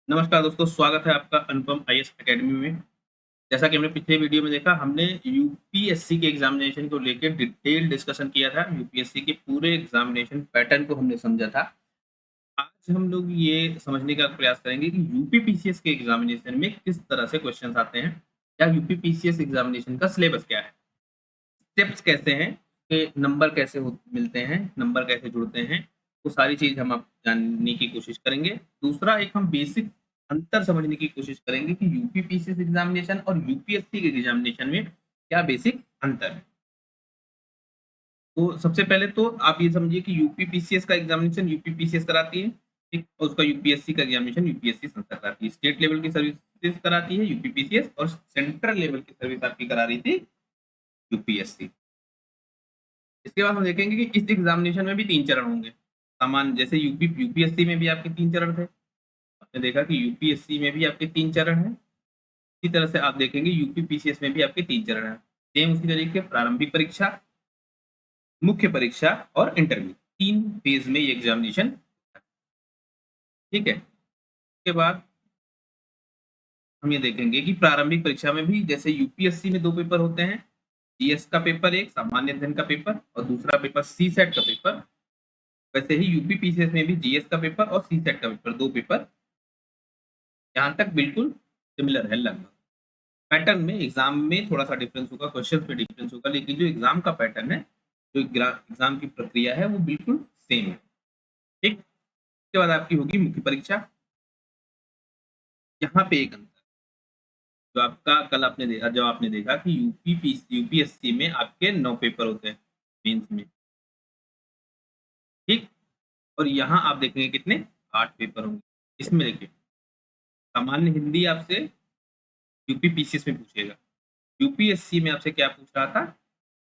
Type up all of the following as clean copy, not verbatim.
नमस्कार दोस्तों, स्वागत है आपका अनुपम आईएएस एकेडमी में। जैसा कि हमने पिछले वीडियो में देखा, हमने यूपीएससी के एग्जामिनेशन को लेकर डिटेल डिस्कशन किया था। यूपीएससी के पूरे एग्जामिनेशन पैटर्न को हमने समझा था। आज हम लोग ये समझने का प्रयास करेंगे कि यूपीपीसीएस के एग्जामिनेशन में किस तरह से क्वेश्चंस आते हैं या यूपीपीसीएस एग्जामिनेशन का सिलेबस क्या है, स्टेप्स कैसे हैं, कि नंबर कैसे मिलते हैं, नंबर कैसे जुड़ते हैं, वो सारी चीज हम आप जानने की कोशिश करेंगे। दूसरा, एक हम बेसिक अंतर समझने की कोशिश करेंगे कि यूपीपीसीएस एग्जामिनेशन और यूपीएससी के एग्जामिनेशन में क्या बेसिक अंतर है। तो सबसे पहले तो आप ये समझिए कि यूपीपीसीएस का एग्जामिनेशन यूपीपीसीएस कराती है, ठीक, और उसका यूपीएससी का एग्जामिनेशन यूपीएससी संस्था कराती है। स्टेट लेवल की सर्विसेज कराती है यूपीपीसीएस, और सेंट्रल लेवल की सर्विस आपकी करा रही थी यूपीएससी। इसके बाद हम देखेंगे कि इस एग्जामिनेशन में भी 3 चरण होंगे। सामान्य जैसे यूपीएससी में भी आपके 3 चरण थे। आपने देखा कि यूपीएससी में भी आपके 3 चरण हैं। इसी तरह से आप देखेंगे यूपीपीसीएस में भी आपके 3 चरण हैं। सेम उसी तरीके प्रारंभिक परीक्षा, मुख्य परीक्षा और इंटरव्यू, 3 फेज में ये एग्जामिनेशन, ठीक है। उसके बाद हम ये देखेंगे कि प्रारंभिक परीक्षा में भी जैसे यूपीएससी में 2 पेपर होते हैं, जीएस का पेपर एक, सामान्य अध्ययन का पेपर, और दूसरा पेपर सी सेट का पेपर। वैसे ही यूपीपीसीएस में भी जीएस का पेपर और सी सेट का पेपर, 2 पेपर यहाँ तक बिल्कुल सिमिलर है लगभग। पैटर्न में एग्जाम में थोड़ा सा डिफरेंस होगा, क्वेश्चन पे डिफरेंस होगा, लेकिन जो एग्जाम का पैटर्न है, जो एग्जाम की प्रक्रिया है, वो बिल्कुल सेम है, ठीक। उसके बाद आपकी होगी मुख्य परीक्षा। यहाँ पे एक अंतर, जो आपका कल आपने देखा, जब आपने देखा कि यूपीएससी में आपके 9 पेपर होते हैं मेंस में, ठीक, और यहाँ आप देखेंगे कितने, 8 पेपर होंगे। इसमें देखिए, सामान्य हिंदी आपसे यूपीपीसीएस में पूछेगा, यूपीएससी में आपसे क्या पूछ रहा था,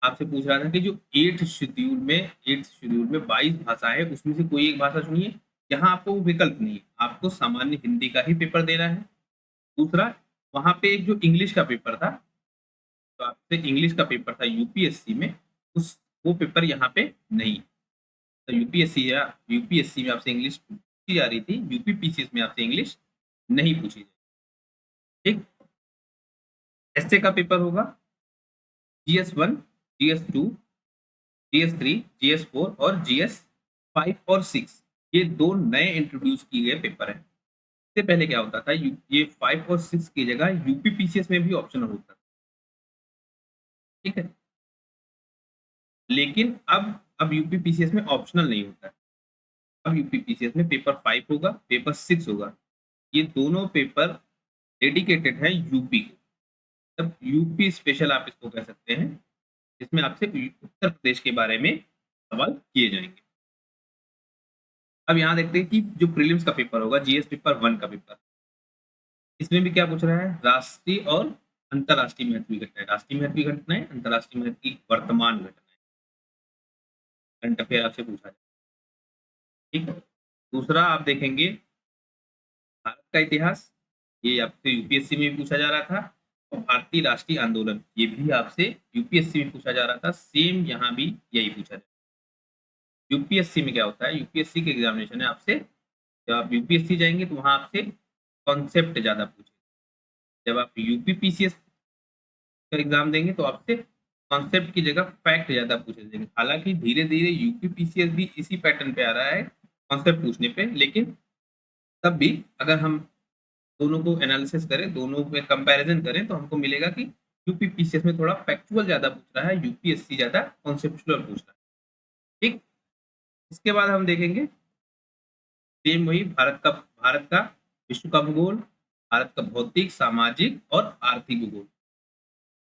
आपसे पूछ रहा था कि जो 8th शेड्यूल में 22 भाषा है, उसमें से कोई एक भाषा चुनिए। यहाँ आपको विकल्प नहीं है, आपको सामान्य हिंदी का ही पेपर देना है। दूसरा, वहां पे एक जो इंग्लिश का पेपर था, तो आपसे इंग्लिश का पेपर था यूपीएससी में, उस वो पेपर यहाँ पे नहीं है। तो यूपीएससी में आपसे इंग्लिश पूछी जा रही थी, यूपीपीसीएस में आपसे इंग्लिश नहीं पूछी जाए, ठीक। एसए का पेपर होगा जीएस 1, जीएस 2, जीएस 3, जीएस 4 और जीएस 5 और 6। ये 2 नए इंट्रोड्यूस किए गए पेपर हैं। इससे पहले क्या होता था, ये 5 और 6 की जगह यूपीपीसीएस में भी ऑप्शनल होता था, ठीक है। लेकिन अब यूपीपीसीएस में ऑप्शनल नहीं होता है। अब यूपीपीसीएस में पेपर 5 होगा, पेपर 6 होगा। ये दोनों पेपर डेडिकेटेड है यूपी को, तब यूपी स्पेशल आप इसको कह सकते हैं, जिसमें आपसे उत्तर प्रदेश के बारे में सवाल किए जाएंगे। अब यहाँ देखते हैं कि जो प्रीलिम्स का पेपर होगा, जीएस पेपर 1 का पेपर, इसमें भी क्या पूछ रहा है, राष्ट्रीय और अंतर्राष्ट्रीय महत्व की घटनाएं, राष्ट्रीय महत्व की घटनाएं, अंतर्राष्ट्रीय महत्व की वर्तमान घटनाएं, करंट अफेयर आपसे पूछा जाए, ठीक है। दूसरा आप देखेंगे भारत का इतिहास, ये आपसे यूपीएससी में भी पूछा जा रहा था, और भारतीय राष्ट्रीय आंदोलन, ये भी आपसे यूपीएससी में पूछा जा रहा था। सेम यहाँ भी यही पूछा जाए। यूपीएससी में क्या होता है, यूपीएससी के एग्जामिनेशन है, आपसे जब आप यूपीएससी जाएंगे तो वहां आपसे कॉन्सेप्ट ज्यादा पूछे, जब आप यूपीपीसीएस का एग्जाम देंगे तो आपसे कॉन्सेप्ट की जगह फैक्ट ज्यादा पूछे जाएंगे। हालांकि धीरे धीरे यूपीपीसीएस भी इसी पैटर्न पे आ रहा है कॉन्सेप्ट पूछने पे, लेकिन तब भी अगर हम दोनों को एनालिसिस करें, दोनों में कंपैरिजन करें, तो हमको मिलेगा कि यूपीपीसीएस में थोड़ा फैक्चुअल ज्यादा पूछ रहा है, यूपीएससी ज्यादा कॉन्सेप्चुअल पूछ रहा है, ठीक। इसके बाद हम देखेंगे सेम वही भारत का विश्व का भूगोल, भारत का भौतिक, सामाजिक और आर्थिक भूगोल,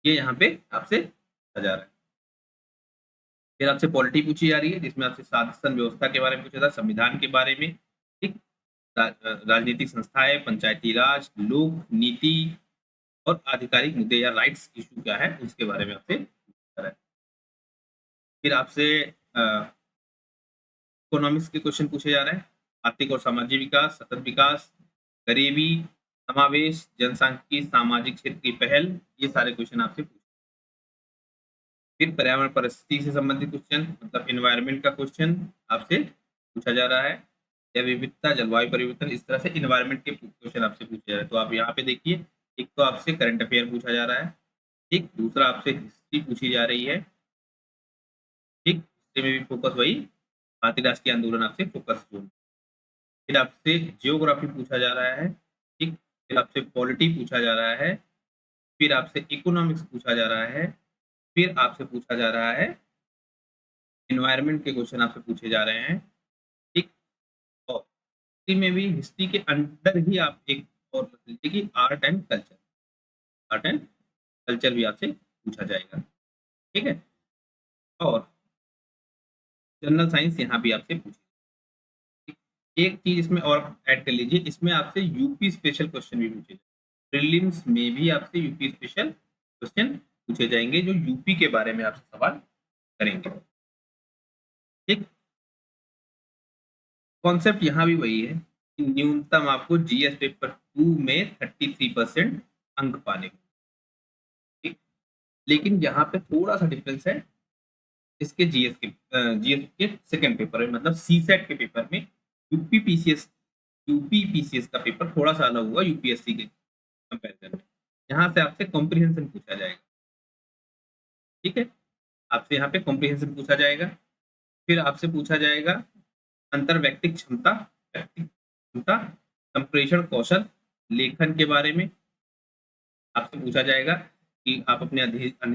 ये यहाँ पे आपसे पूछा जा रहा है। फिर आपसे पॉलिटी पूछी जा रही है, जिसमें आपसे शासन व्यवस्था के बारे में पूछा था, संविधान के बारे में, ठीक, राजनीतिक संस्थाएं, पंचायती राज, लोक नीति और आधिकारिक मुद्दे या राइट्स इशू क्या है, उसके बारे में आपसे पूछा है। फिर आपसे इकोनॉमिक्स के क्वेश्चन पूछे जा रहे हैं, आर्थिक और सामाजिक विकास, सतत विकास, गरीबी, समावेश, जनसांख्यिकी, सामाजिक क्षेत्र की पहल, ये सारे क्वेश्चन आपसे पूछे। फिर पर्यावरण परिस्थिति से संबंधित क्वेश्चन, मतलब इन्वायरमेंट का क्वेश्चन आपसे पूछा जा रहा है, या विविधता, जलवायु परिवर्तन, इस तरह से इन्वायरमेंट के क्वेश्चन आपसे पूछे जा रहे हैं। तो आप यहाँ पे देखिए, एक तो आपसे करंट अफेयर पूछा जा रहा है, ठीक, दूसरा आपसे हिस्ट्री पूछी जा रही है, ठीक, हिस्ट्री में भी फोकस वही भारतीय राष्ट्रीय आंदोलन आपसे फोकस जोन, फिर आपसे जियोग्राफी पूछा जा रहा है, ठीक, फिर आपसे पॉलिटी पूछा जा रहा है, फिर आपसे इकोनॉमिक्स पूछा जा रहा है, फिर आपसे पूछा जा रहा है इन्वायरमेंट के क्वेश्चन आपसे पूछे जा रहे हैं, ठीक। और हिस्ट्री में भी हिस्ट्री के अंदर ही आप एक और रख लीजिए कि art and culture, art and culture भी आपसे पूछा जाएगा, ठीक है। और जनरल साइंस यहाँ भी आपसे पूछे, एक चीज इसमें और ऐड कर लीजिए, इसमें आपसे यूपी स्पेशल क्वेश्चन भी पूछे, प्रीलिम्स में भी आपसे यूपी स्पेशल क्वेश्चन पूछे जाएंगे जो यूपी के बारे में आपसे सवाल करेंगे, ठीक। कॉन्सेप्ट यहाँ भी वही है कि न्यूनतम आपको जीएस पेपर 2 में 33% अंक पाने को, ठीक। लेकिन यहाँ पे थोड़ा सा डिफरेंस है इसके जीएस के सेकंड पेपर में, मतलब सीसेट के पेपर में यूपी पीसीएस का पेपर थोड़ा सा अलग होगा यूपीएससी के कंपैरिजन में। यहाँ से आपसे कॉम्प्रिहेंशन पूछा जाएगा, ठीक है, आपसे यहाँ पे कॉम्प्रिहेंशन पूछा जाएगा, फिर आपसे पूछा जाएगा अंतर्वैयक्तिक क्षमता, व्यक्तिक क्षमता, संप्रेषण कौशल, लेखन के बारे में आपसे पूछा जाएगा कि आप अपने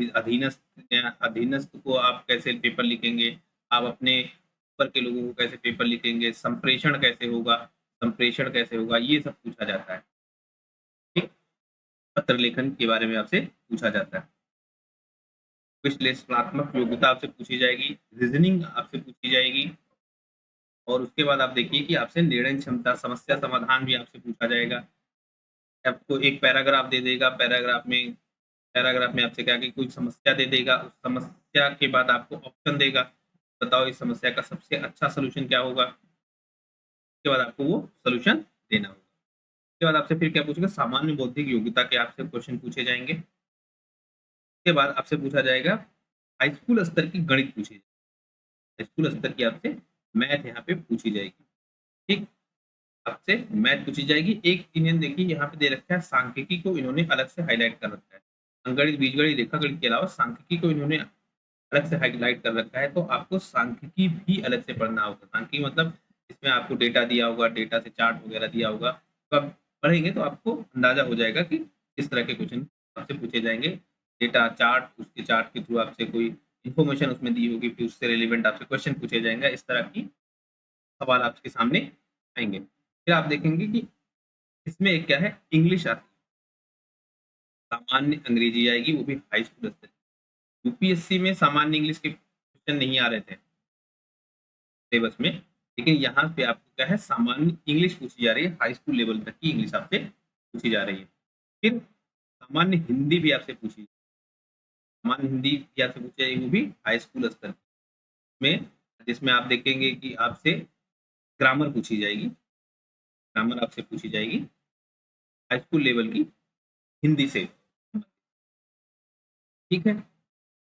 अधीनस्थ को आप कैसे पेपर लिखेंगे, आप अपने ऊपर के लोगों को कैसे पेपर लिखेंगे, संप्रेषण कैसे होगा, संप्रेषण कैसे होगा, ये सब पूछा जाता है, ठीक। पत्र लेखन के बारे में आपसे पूछा जाता है, विश्लेषणात्मक योग्यता आपसे पूछी जाएगी, रीजनिंग आपसे पूछी जाएगी, और उसके बाद आप देखिए कि आपसे निर्णय क्षमता, समस्या समाधान भी आपसे पूछा जाएगा। आपको एक पैराग्राफ दे देगा, पैराग्राफ में आपसे क्या कि कोई समस्या दे देगा, उस समस्या के बाद आपको ऑप्शन देगा, बताओ इस समस्या का सबसे अच्छा सोल्यूशन क्या होगा, उसके बाद आपको वो सोल्यूशन देना होगा। उसके बाद आपसे फिर क्या पूछेगा, सामान्य बौद्धिक योग्यता के आपसे क्वेश्चन पूछे जाएंगे। उसके बाद आपसे पूछा जाएगा हाई स्कूल स्तर की गणित पूछी जाएगी, हाई स्कूल स्तर की आपसे मैथ यहाँ पे पूछी जाएगी, ठीक, आपसे मैथ पूछी जाएगी। एक इन्हें देखिए यहाँ पे दे रखा है सांख्यिकी को इन्होंने अलग से हाईलाइट कर रखा है, अंकगणित, बीजगणित, रेखागणित के अलावा सांख्यिकी को इन्होंने अलग से हाईलाइट कर रखा है, तो आपको सांख्यिकी भी अलग से पढ़ना होगा। सांख्यिकी मतलब इसमें आपको डेटा दिया होगा, डेटा से चार्ट वगैरह दिया होगा, तो आप पढ़ेंगे तो आपको अंदाजा हो जाएगा कि इस तरह के क्वेश्चन आपसे पूछे जाएंगे। डेटा चार्ट, उसके चार्ट के थ्रू आपसे कोई इन्फॉर्मेशन उसमें दी होगी, फिर उससे रिलेवेंट आपसे क्वेश्चन पूछे जाएंगे, इस तरह की सवाल आपके सामने आएंगे। फिर आप देखेंगे कि इसमें एक क्या है, इंग्लिश आती है, सामान्य अंग्रेजी आएगी, वो भी हाई स्कूल स्तर। यूपीएससी में सामान्य इंग्लिश के क्वेश्चन नहीं आ रहे थे सिलेबस में, लेकिन यहाँ पे आपको क्या है, सामान्य इंग्लिश पूछी जा रही है, हाई स्कूल लेवल तक की इंग्लिश आपसे पूछी जा रही है। फिर सामान्य हिंदी भी आपसे पूछी, सामान्य हिंदी भी आपसे पूछी जाएगी, वो भी हाई स्कूल स्तर में, जिसमें आप देखेंगे कि आपसे ग्रामर पूछी जाएगी, ग्रामर आपसे पूछी जाएगी हाई स्कूल लेवल की हिंदी से, ठीक है।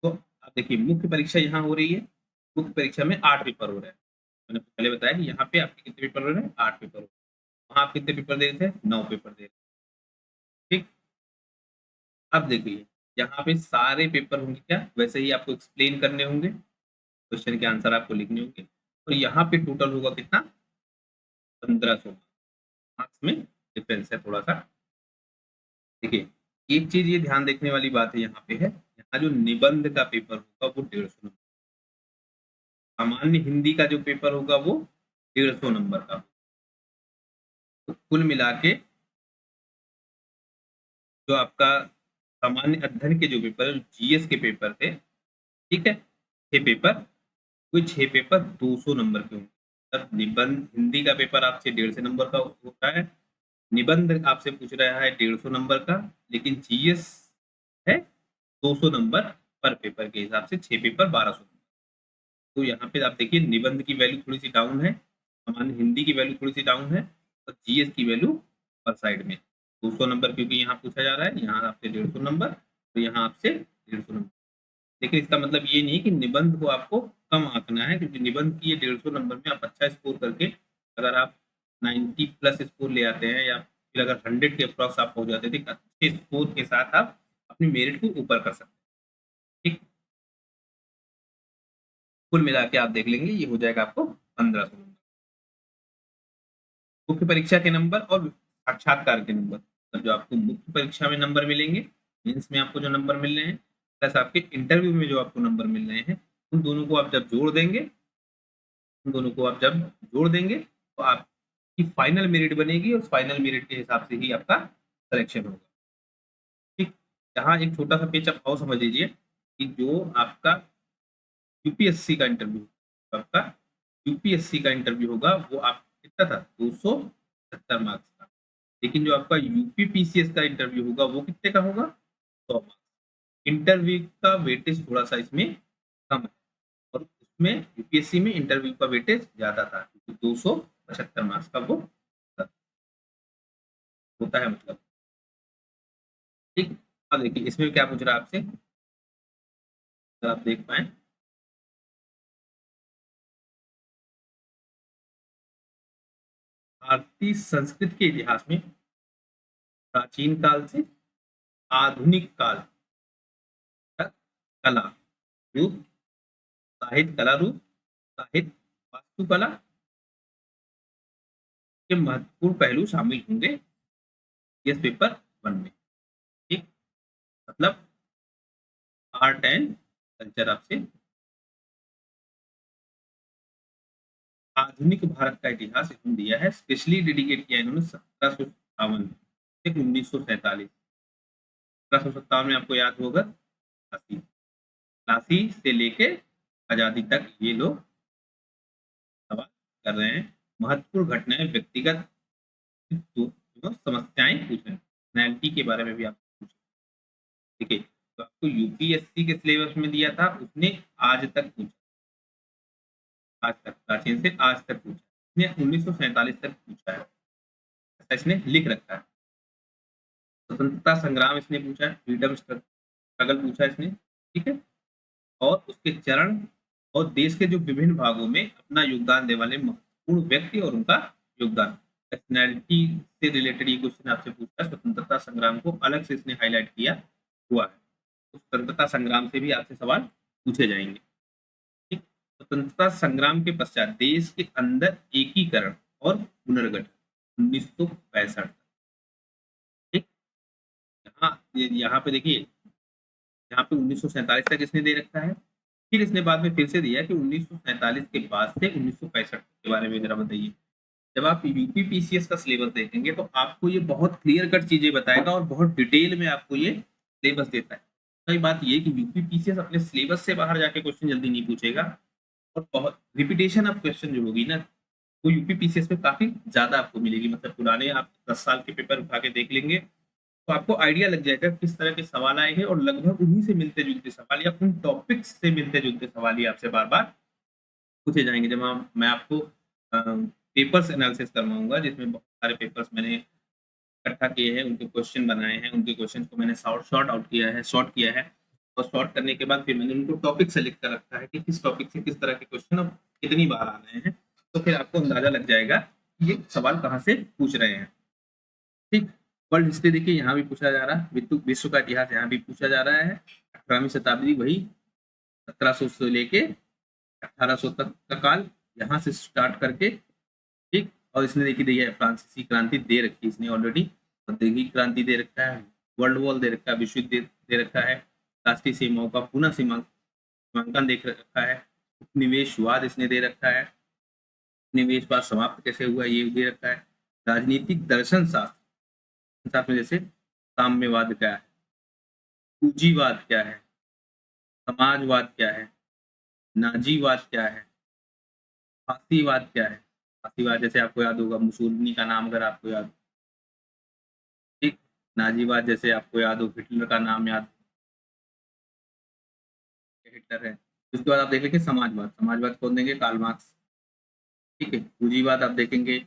तो आप देखिए मुख्य परीक्षा यहाँ हो रही है, मुख्य परीक्षा में 8 पेपर हो रहे हैं, मैंने पहले बताया कि यहाँ पे आपके कितने पेपर हो रहे हैं, 8 पेपर हो रहे हैं, वहाँ आप कितने पेपर दे रहे थे, 9 पेपर दे रहे थे, ठीक। अब देखिए यहाँ पे सारे पेपर होंगे क्या, वैसे ही आपको एक्सप्लेन करने होंगे, क्वेश्चन के आंसर आपको लिखने होंगे, और यहाँ पे टोटल होगा कितना, 1500 मार्क्स में डिफरेंस है थोड़ा सा। देखिए एक चीज ये ध्यान देखने वाली बात है यहाँ पे है, यहाँ जो निबंध का पेपर होगा वो 150 नंबर, सामान्य हिंदी का जो पेपर होगा वो 150 नंबर का, तो कुल मिला के जो आपका सामान्य अध्ययन के जो पेपर, जीएस के पेपर थे, ठीक है, 6 पेपर, कोई 6 पेपर 200 नंबर के होंगे। तब निबंध हिंदी का पेपर आपसे 150 नंबर का होता है, निबंध आपसे पूछ रहा है 150 नंबर का, लेकिन जीएस है 200 नंबर पर पेपर के हिसाब से, 6 पेपर 1200 नंबर। तो यहाँ पे आप देखिए निबंध की वैल्यू थोड़ी सी डाउन है, सामान्य हिंदी की वैल्यू थोड़ी सी डाउन है, और जीएस की वैल्यू पर साइड में 200 नंबर, क्योंकि यहाँ पूछा जा रहा है, यहाँ आपसे 150 नंबर, तो यहाँ आपसे 150 नंबर। लेकिन इसका मतलब ये नहीं कि निबंध को आपको कम आंकना है, क्योंकि निबंध की ये 150 नंबर में आप अच्छा स्कोर करके अगर आप 90 प्लस स्कोर ले आते हैं या फिर अगर 100 के अप्रॉक्स आप हो जाते थे, अच्छे स्कोर के साथ आप अपनी मेरिट को ऊपर कर सकते हैं। ठीक, कुल मिला के आप देख लेंगे ये हो जाएगा आपको 1500 नंबर, मुख्य परीक्षा के नंबर और साक्षात्कार के नंबर। तो जो आपको मुख्य परीक्षा में नंबर मिलेंगे, मेंस में आपको जो नंबर मिल रहे हैं, प्लस आपके इंटरव्यू में जो आपको नंबर मिल रहे हैं, उन दोनों को आप जब जोड़ देंगे, उन दोनों को आप जब जोड़ देंगे तो आपकी फाइनल मेरिट बनेगी और फाइनल मेरिट के हिसाब से ही आपका सिलेक्शन होगा। ठीक, यहाँ एक छोटा सा पेच आप और समझ लीजिए कि जो आपका यूपीएससी का इंटरव्यू, आपका यूपीएससी का इंटरव्यू होगा वो आप कितना था, 270 मार्क्स का, लेकिन जो आपका यूपी पीसीएस का इंटरव्यू होगा वो कितने का होगा, 100 मार्क्स। इंटरव्यू का वेटेज थोड़ा सा इसमें कम है और उसमें यूपीएससी में इंटरव्यू का वेटेज ज्यादा था, क्योंकि 275 मार्क्स का वो होता है मतलब। ठीक, अब देखिए इसमें क्या पूछ रहा है आपसे, अगर आप देख पाए, भारतीय संस्कृत के इतिहास में प्राचीन काल से आधुनिक काल तक कला रूप, साहित्य कला रूप, साहित्य वास्तुकला के महत्वपूर्ण पहलू शामिल होंगे इस पेपर 1 में। ठीक, मतलब आर्ट एंड कल्चर आपसे आधुनिक भारत का इतिहास इसमें दिया है, स्पेशली डेडिकेट किया इन्होंने 1757 से 1947। 1757 में आपको याद होगा प्लासी, प्लासी से लेके आजादी तक ये लोग सवाल कर रहे हैं, महत्वपूर्ण घटनाएं, व्यक्तिगत समस्याएं पूछ रहे हैं, पर्सनैलिटी के बारे में भी आप पूछ। देखिए, तो आपको यूपीएससी के सिलेबस में दिया था, उसने आज तक पूछा, आज तक प्राचीन से आज तक पूछा, इसने 1947 तक पूछा है, ऐसा इसने लिख रखा है। स्वतंत्रता संग्राम इसने पूछा है, फ्रीडम स्ट्रगल पूछा है इसने, ठीक है, और उसके चरण और देश के जो विभिन्न भागों में अपना योगदान देने वाले महत्वपूर्ण व्यक्ति और उनका योगदान, पर्सनैलिटी से रिलेटेड ये क्वेश्चन आपसे पूछा है। स्वतंत्रता संग्राम को अलग से इसने हाईलाइट किया हुआ है, तो स्वतंत्रता संग्राम से भी आपसे सवाल पूछे जाएंगे। ठीक, स्वतंत्रता संग्राम के पश्चात देश के अंदर एकीकरण और पुनर्गठन 1965। ठीक, यहाँ पे देखिए, यहाँ पे 1947 तक इसने दे रखा है, फिर इसने बाद में फिर से दिया कि 1947 के बाद से 1965 के बारे में जरा बताइए। जब आप यूपी पीसीएस का सिलेबस देखेंगे तो आपको ये बहुत क्लियर कट चीजें बताएगा और बहुत डिटेल में आपको ये सिलेबस देता है। सही बात ये कि यूपी पीसीएस अपने सिलेबस से बाहर जाके क्वेश्चन जल्दी नहीं पूछेगा, और बहुत रिपीटेशन ऑफ क्वेश्चन जो होगी ना, वो यूपी पीसीएस में काफी ज्यादा आपको मिलेगी। मतलब पुराने आप 10 साल के पेपर उठा के देख लेंगे तो आपको आइडिया लग जाएगा किस तरह के सवाल आए हैं, और लगभग उन्हीं से मिलते जुलते सवाल या उन टॉपिक्स से मिलते जुलते सवाल ही आपसे बार बार पूछे जाएंगे। जब मैं आपको पेपर्स एनालिसिस करवाऊंगा, जिसमें बहुत सारे पेपर्स मैंने इकट्ठा किए हैं, उनके क्वेश्चन बनाए हैं, उनके क्वेश्चन को मैंने शॉर्ट आउट किया है, शॉर्ट किया है, और शॉर्ट करने के बाद फिर मैंने उनको टॉपिक सेलेक्ट कर रखा है कि किस टॉपिक से किस तरह के क्वेश्चन अब कितनी बार आ रहे हैं, तो फिर आपको अंदाजा लग जाएगा कि ये सवाल कहाँ से पूछ रहे हैं। ठीक, वर्ल्ड हिस्ट्री देखिए यहाँ भी पूछा जा रहा है, विश्व का इतिहास यहाँ भी पूछा जा रहा है। 18वीं शताब्दी वही 1700 से लेके 1800 तक का काल, यहाँ से स्टार्ट करके। ठीक, और इसने देखी दी है फ्रांसीसी क्रांति दे रखी है इसने ऑलरेडी, औद्योगिक क्रांति दे रखा है, वर्ल्ड वॉर दे रखा है, विश्व युद्ध दे रखा है, राष्ट्रीय सीमाओं का पुनः सीमांकन देख रखा है, उपनिवेशवाद इसने दे रखा है, निवेशवाद समाप्त कैसे हुआ ये दे रखा है, राजनीतिक दर्शन शास्त्र साथ में जैसे साम्यवाद क्या है, पूंजीवाद क्या है, समाजवाद क्या है, नाजीवाद क्या है, फासीवाद क्या है। फासीवाद जैसे आपको याद होगा मुसोलिनी का नाम अगर आपको याद, ठीक, नाजीवाद जैसे आपको याद हो हिटलर का नाम याद, हिटलर है। उसके बाद आप देख लेंगे समाजवाद, समाजवाद कौन देंगे, कार्ल मार्क्स। ठीक है, पूंजीवाद आप देखेंगे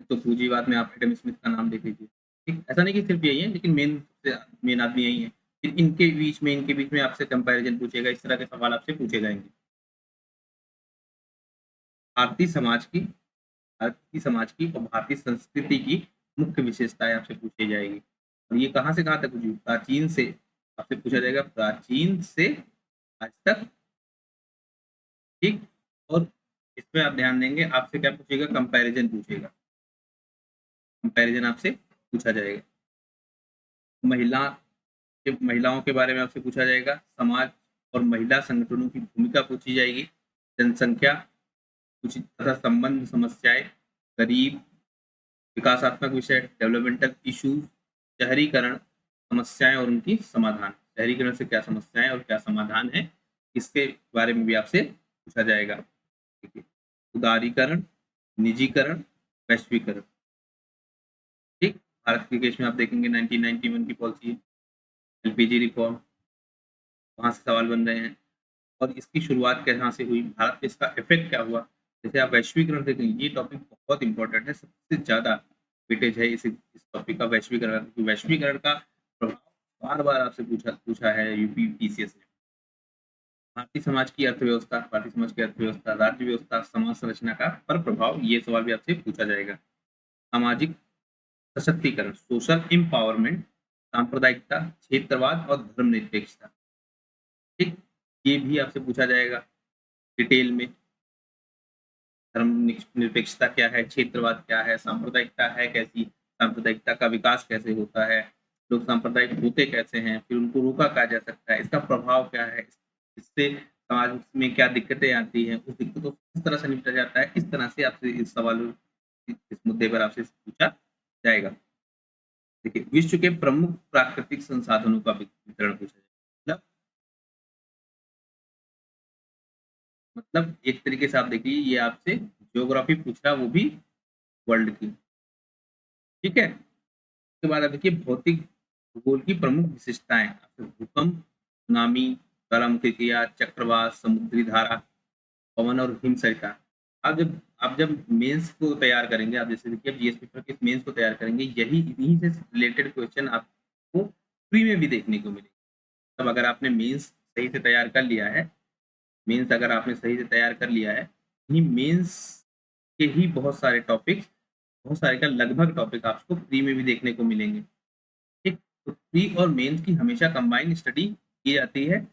तो पूंजीवाद में आप एडम स्मिथ का नाम देख लीजिए। ठीक, ऐसा नहीं कि सिर्फ यही है, लेकिन मेन आदमी यही है। फिर इनके बीच में आपसे कंपैरिजन पूछेगा, इस तरह के सवाल आपसे पूछे जाएंगे। भारतीय समाज की भारतीय समाज की और भारतीय संस्कृति की मुख्य विशेषताएं आपसे पूछी जाएगी। और ये कहाँ से कहाँ तक पूछी? प्राचीन से आपसे पूछा जाएगा, प्राचीन से आज तक। ठीक। और इसमें आप ध्यान देंगे, आपसे क्या पूछेगा? कंपैरिजन पूछेगा। कंपैरिजन आपसे पूछा जाएगा। महिलाओं के बारे में आपसे पूछा जाएगा। समाज और महिला संगठनों की भूमिका पूछी जाएगी। जनसंख्या कुछ तथा संबंध समस्याएं, गरीब, विकासात्मक विषय, डेवलपमेंटल इश्यूज, शहरीकरण समस्याएं और उनकी समाधान। शहरीकरण से क्या समस्याएं और क्या समाधान है, इसके बारे में भी आपसे पूछा जाएगा। ठीक है। उदारीकरण, निजीकरण, वैश्वीकरण। ठीक। भारत के केस में आप देखेंगे 1991 की पॉलिसी है, एलपीजी रिफॉर्म, वहां से सवाल बन रहे हैं। और इसकी शुरुआत कहाँ से हुई, भारत पे इसका इफेक्ट क्या हुआ। जैसे आप वैश्वीकरण देखेंगे, ये टॉपिक बहुत इंपॉर्टेंट है, सबसे ज्यादा वेटेज है इस टॉपिक का, वैश्वीकरण। वैश्वीकरण का प्रभाव बार बार आपसे पूछा पूछा है यूपी पीसीएस ने। भारतीय समाज की अर्थव्यवस्था, भारतीय समाज की अर्थव्यवस्था, राज्य व्यवस्था, समाज संरचना का पर प्रभाव, ये सवाल भी आपसे पूछा जाएगा। सामाजिक सशक्तिकरण, सोशल एम्पावरमेंट, सांप्रदायिकता, क्षेत्रवाद और धर्मनिरपेक्षता। ठीक। ये भी आपसे पूछा जाएगा डिटेल में। धर्म निरपेक्षता क्या है, क्षेत्रवाद क्या है, सांप्रदायिकता है कैसी, सांप्रदायिकता का विकास कैसे होता है, लोग सांप्रदायिक होते कैसे हैं, फिर उनको रोका कहा जा सकता है, इसका प्रभाव क्या है, इससे समाज में क्या दिक्कतें आती हैं, उस दिक्कतों को किस तरह से निपटा जाता है। इस तरह से आपसे इस सवाल, इस मुद्दे पर आपसे पूछा जाएगा। देखिए, विश्व के प्रमुख प्राकृतिक संसाधनों का वितरण पूछा जाएगा। मतलब एक तरीके से आप देखिए, ये आपसे ज्योग्राफी पूछ रहा है, वो भी वर्ल्ड की। ठीक है। उसके बाद आप देखिए, भौतिक भूगोल की प्रमुख विशेषताएं, भूकंप, सुनामी, ज्वालामुखी क्रिया, चक्रवात, समुद्री धारा, पवन और हिमसरिता। आप जब मेंस को तैयार करेंगे, आप जैसे देखिए जीएस पेपर के मेंस को तैयार करेंगे, यही इन्हीं से रिलेटेड क्वेश्चन आपको फ्री में भी देखने को मिलेंगे। तब अगर आपने मेंस सही से तैयार कर लिया है, मेंस अगर आपने सही से तैयार कर लिया है, इन्हीं मेंस के ही बहुत सारे टॉपिक्स, बहुत सारे का लगभग टॉपिक आपको फ्री में भी देखने को मिलेंगे। ठीक। तो प्री और मेंस की हमेशा कंबाइंड स्टडी की जाती है।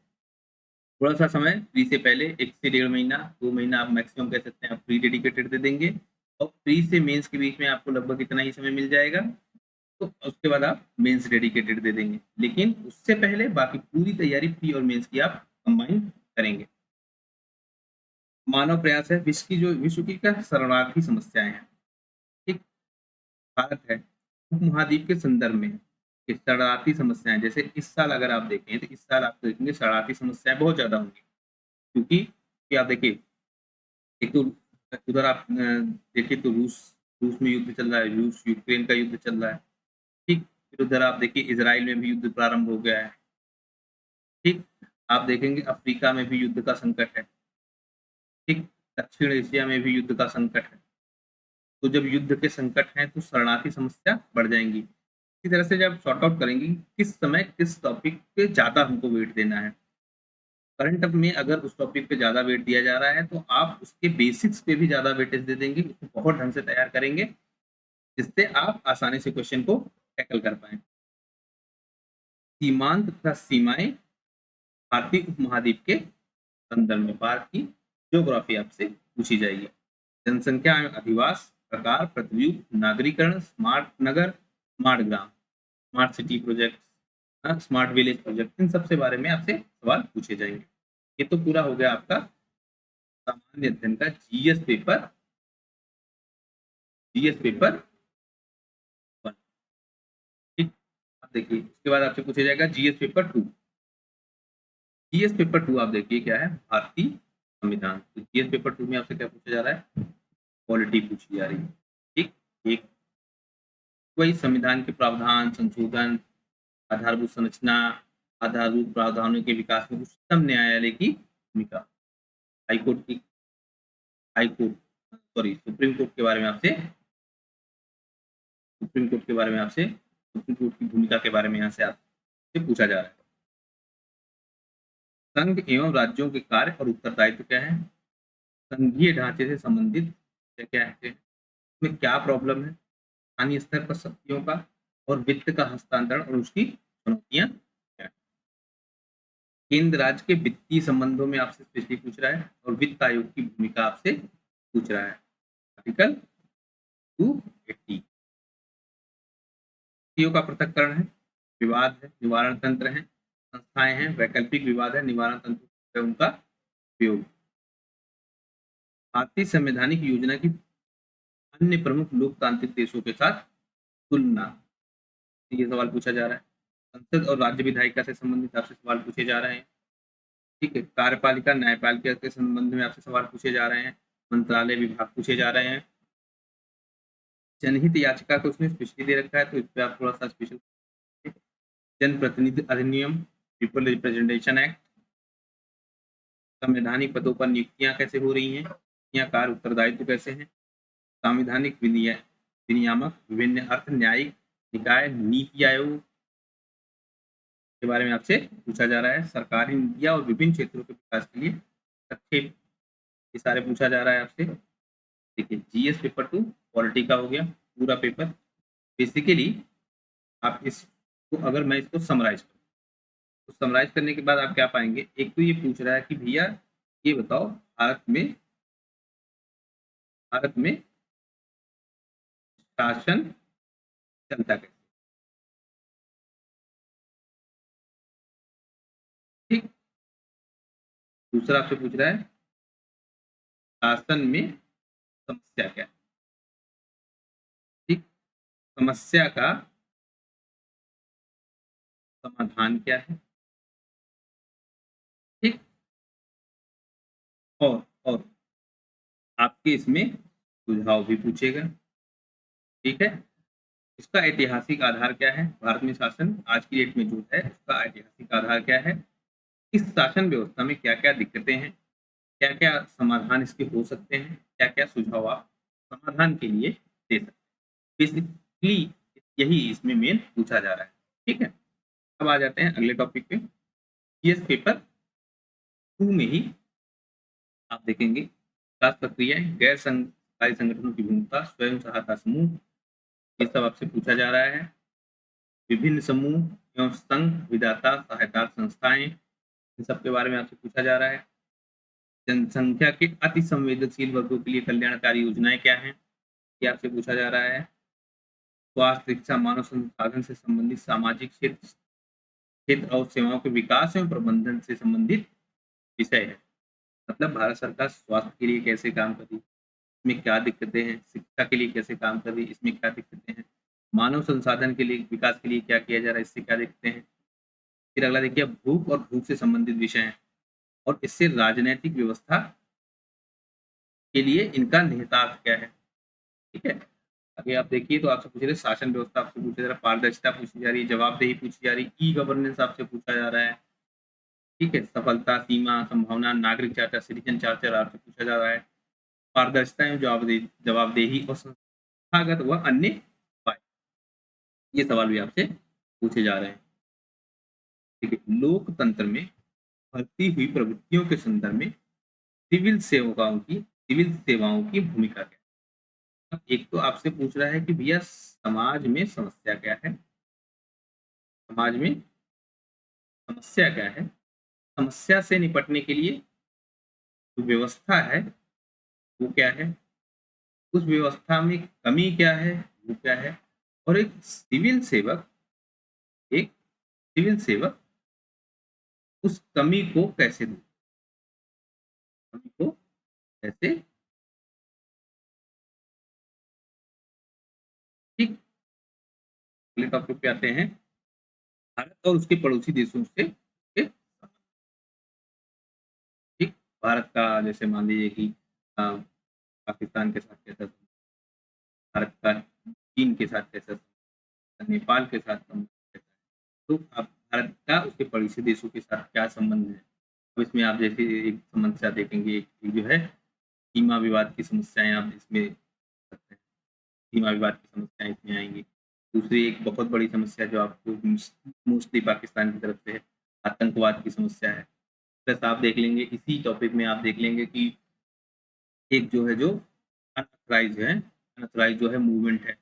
थोड़ा सा समय प्री से पहले, 1 से 1.5 महीना, 2 महीना आप मैक्सिमम कह सकते हैं, आप प्री डेडिकेटेड दे देंगे। और प्री से मेंस के बीच में आपको लगभग इतना ही समय मिल जाएगा। तो उसके बाद आप मेंस डेडिकेटेड दे देंगे, लेकिन उससे पहले बाकी पूरी तैयारी प्री और मेंस की आप कंबाइन करेंगे। मानव प्रयास है, विश्व की क्या शरणार्थी समस्याएं हैं। ठीक। भारत है, उपमहाद्वीप के संदर्भ में ये शरणार्थी समस्याएं, जैसे इस साल अगर आप देखें तो इस साल आप देखेंगे शरणार्थी समस्याएं बहुत ज्यादा होंगी। क्योंकि कि आप देखिए, एक तो उधर आप देखिए तो रूस रूस में युद्ध चल रहा है, रूस यूक्रेन का युद्ध चल रहा है। ठीक। फिर उधर आप देखिए इजराइल में भी युद्ध प्रारंभ हो गया है। ठीक। आप देखेंगे अफ्रीका में भी युद्ध का संकट है। ठीक। दक्षिण एशिया में भी युद्ध का संकट है। तो जब युद्ध के संकट हैं तो शरणार्थी समस्या बढ़ जाएंगी। इसी तरह से जब शॉर्ट आउट करेंगे किस समय किस टॉपिक पे ज्यादा हमको वेट देना है, करंट में अगर उस टॉपिक पे ज्यादा वेट दिया जा रहा है तो आप उसके बेसिक्स पे भी ज्यादा वेटेज दे देंगे, उसको बहुत ढंग से तैयार करेंगे, जिससे आप आसानी से क्वेश्चन को टैकल कर पाए। सीमांत तथा सीमाएं, भारतीय उपमहाद्वीप के संदर्भ में भारत की ज्योग्राफी आपसे पूछी जाएगी। जनसंख्या एवं अधिवास, प्रकार, प्रतियुग, नागरीकरण, स्मार्ट नगर, स्मार्ट ग्राम, smart city project, smart village project, इन सब से बारे में आपसे सवाल पूछे जाएंगे। ये तो पूरा हो गया आपका सामान्य अध्ययन का जीएस पेपर 1। ठीक। अब देखिए, उसके बाद आपसे पूछा जाएगा जीएस पेपर 2। जीएस पेपर 2 आप देखिए क्या है, भारतीय संविधान। तो जीएस पेपर 2 में आपसे क्या पूछा जा रहा है, पॉलिटी पूछी जा रही है। ठीक। एक वही संविधान के प्रावधान, संशोधन, आधारभूत संरचना, आधारभूत प्रावधानों के विकास में उच्चतम न्यायालय की भूमिका, हाईकोर्ट की, हाईकोर्ट सॉरी सुप्रीम कोर्ट के बारे में आपसे, सुप्रीम कोर्ट के बारे में आपसे, सुप्रीम कोर्ट की भूमिका के बारे में यहाँ से आपसे पूछा जा रहा है। संघ एवं राज्यों के कार्य और उत्तरदायित्व क्या है, संघीय ढांचे से संबंधित क्या क्या है, इसमें क्या प्रॉब्लम है, स्थानीय स्तर पर शक्तियों का और वित्त का हस्तांतरण और उसकी चुनौतियां क्या है। केंद्र राज्य के वित्तीय संबंधों में आपसे स्पेशली पूछ रहा है और वित्त आयोग की भूमिका आपसे पूछ रहा है। आर्टिकल 280 का पृथककरण है, विवाद है, निवारण तंत्र है, संस्थाएं हैं, वैकल्पिक विवाद है, निवारण तंत्र है उनका उपयोग। भारतीय संवैधानिक योजना की अन्य प्रमुख लोकतांत्रिक देशों के साथ तुलना, ये सवाल पूछा जा रहा है। संसद और राज्य विधायिका से संबंधित आपसे सवाल पूछे जा रहे हैं। ठीक है, कार्यपालिका न्यायपालिका के संबंध में आपसे सवाल पूछे जा रहे हैं। मंत्रालय विभाग पूछे जा रहे हैं। जनहित याचिका को उसने स्पेशली दे रखा है, तो इस पर आप थोड़ा सा स्पेशल। जनप्रतिनिधि अधिनियम, पीपल रिप्रेजेंटेशन एक्ट, संवैधानिक पदों पर नियुक्तियां कैसे हो रही हैं, या कार्य उत्तरदायित्व कैसे हैं, संवैधानिक विनियामक, विभिन्न अर्थ न्यायिक निकाय, नीति आयोग के बारे में आपसे पूछा जा रहा है। सरकारी नीतियां और विभिन्न क्षेत्रों के विकास के लिए संक्षेप, ये सारे पूछा जा रहा है आपसे। देखिए, जीएस पेपर 2 पॉलिटी का हो गया पूरा पेपर। बेसिकली आप इसको, अगर मैं इसको समराइज करूँ, तो समराइज करने के बाद आप क्या पाएंगे, एक तो ये पूछ रहा है कि भैया ये बताओ भारत में शासन चलता कैसे। ठीक, दूसरा आपसे पूछ रहा है शासन में समस्या क्या है। ठीक, समस्या का समाधान क्या है। ठीक, और आपके इसमें सुझाव भी पूछेगा। ठीक है, इसका ऐतिहासिक आधार क्या है, भारत में शासन आज की डेट में जो है उसका ऐतिहासिक आधार क्या है, इस शासन व्यवस्था में क्या क्या दिक्कतें हैं, क्या क्या समाधान इसके हो सकते हैं, क्या क्या सुझाव आप समाधान के लिए दे सकते हैं। बेसिकली यही इसमें मेन पूछा जा रहा है। ठीक है, अब आ जाते हैं अगले टॉपिक पे। जीएस पेपर 2 में ही आप देखेंगे विकास प्रक्रियाएं, गैर सरकारी संगठनों की भूमिका, स्वयं सहायता समूह, ये सब आपसे पूछा जा रहा है। विभिन्न समूह एवं संघ विधाता सहायता संस्थाएं, इन सब के बारे में आपसे पूछा जा रहा है। जनसंख्या के अति संवेदनशील वर्गों के लिए कल्याणकारी योजनाएं क्या हैं, ये आपसे पूछा जा रहा है। स्वास्थ्य, शिक्षा, मानव संसाधन से संबंधित सामाजिक क्षेत्र और सेवाओं के विकास एवं प्रबंधन से संबंधित विषय है। मतलब भारत सरकार स्वास्थ्य के लिए कैसे काम कर रही है, इसमें क्या दिक्कतें हैं, शिक्षा के लिए कैसे काम कर रही है, इसमें क्या दिक्कतें हैं, मानव संसाधन के लिए विकास के लिए क्या किया जा रहा है, इससे क्या दिक्कतें हैं। फिर अगला देखिए, भूख और भूख से संबंधित विषय हैं और इससे राजनीतिक व्यवस्था के लिए इनका निहितार्थ क्या है। ठीक है, आगे आप देखिए तो आपसे पूछ रहे शासन व्यवस्था, आपसे पूछा जा रहा है पारदर्शिता, पूछी जा रही है जवाबदेही, पूछी जा रही है ई गवर्नेंस, आपसे पूछा जा रहा है। ठीक है, सफलता, सीमा, संभावना, नागरिक चार्टर, सिटीजन चार्टर आपसे पूछा जा रहा है। पारदर्शिता एवं जवाबदेही और संस्थागत व अन्य उपाय, ये सवाल भी आपसे पूछे जा रहे हैं। ठीक है, लोकतंत्र में बढ़ती हुई प्रवृत्तियों के संदर्भ में सिविल सेवाओं की भूमिका क्या है। एक तो आपसे पूछ रहा है कि भैया समाज में समस्या क्या है, समाज में समस्या क्या है, समस्या से निपटने के लिए जो व्यवस्था है वो क्या है, उस व्यवस्था में कमी क्या है वो क्या है, और एक सिविल सेवक उस कमी को कैसे दूर, कमी को कैसे। ठीक, अगले टॉपिक पे आते हैं, भारत और उसके पड़ोसी देशों से ठीक, भारत का जैसे मान लीजिए कि पाकिस्तान के साथ कैसा, भारत का चीन के साथ कैसा, नेपाल के साथ संबंध कैसा है, तो आप भारत का उसके पड़ोसी देशों के साथ क्या संबंध है। अब इसमें आप जैसे एक समस्या देखेंगे, एक जो है सीमा विवाद की समस्याएं आप इसमें सकते हैं, सीमा विवाद की समस्याएं इसमें आएंगी। दूसरी एक बहुत बड़ी समस्या जो आपको मोस्टली पाकिस्तान की तरफ से है, आतंकवाद की समस्या है। प्लस आप देख लेंगे इसी टॉपिक में आप देख लेंगे कि एक जो है जो अनऑथराइज्ड है अनऑथराइज्ड जो है मूवमेंट है,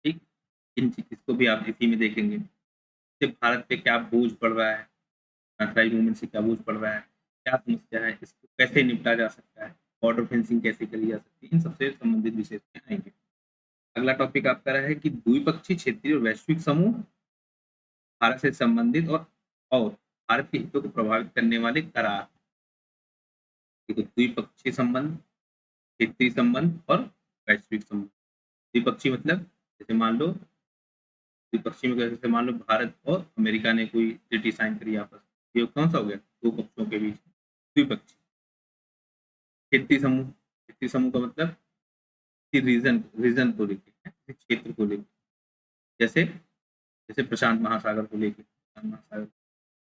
ठीक? इन चीज़ इसको भी आप इसी में देखेंगे। इससे भारत पे क्या बोझ पड़ रहा है, अनऑथराइज्ड मूवमेंट से क्या बोझ पड़ रहा है, क्या समस्या है, इसको कैसे निपटा जा सकता है, बॉर्डर फेंसिंग कैसे करी जा सकती है, इन सबसे संबंधित विषय में आएँगे। अगला टॉपिक आपका रहा है कि द्विपक्षीय, क्षेत्रीय और वैश्विक समूह, भारत से संबंधित और भारत के हितों को प्रभावित करने वाले करार। देखो, द्विपक्षीय संबंध, क्षेत्रीय संबंध और वैश्विक संबंध। द्विपक्षीय मतलब जैसे मान लो, द्विपक्षीय में जैसे मान लो भारत और अमेरिका ने कोई ट्रीटी साइन करी आपस में, ये कौन सा हो गया? दो पक्षों के बीच द्विपक्षीय। क्षेत्रीय समूह का मतलब कि रीजन रीजन को लेके है, किसी क्षेत्र को लेके, जैसे जैसे प्रशांत महासागर को लेके, प्रशांत महासागर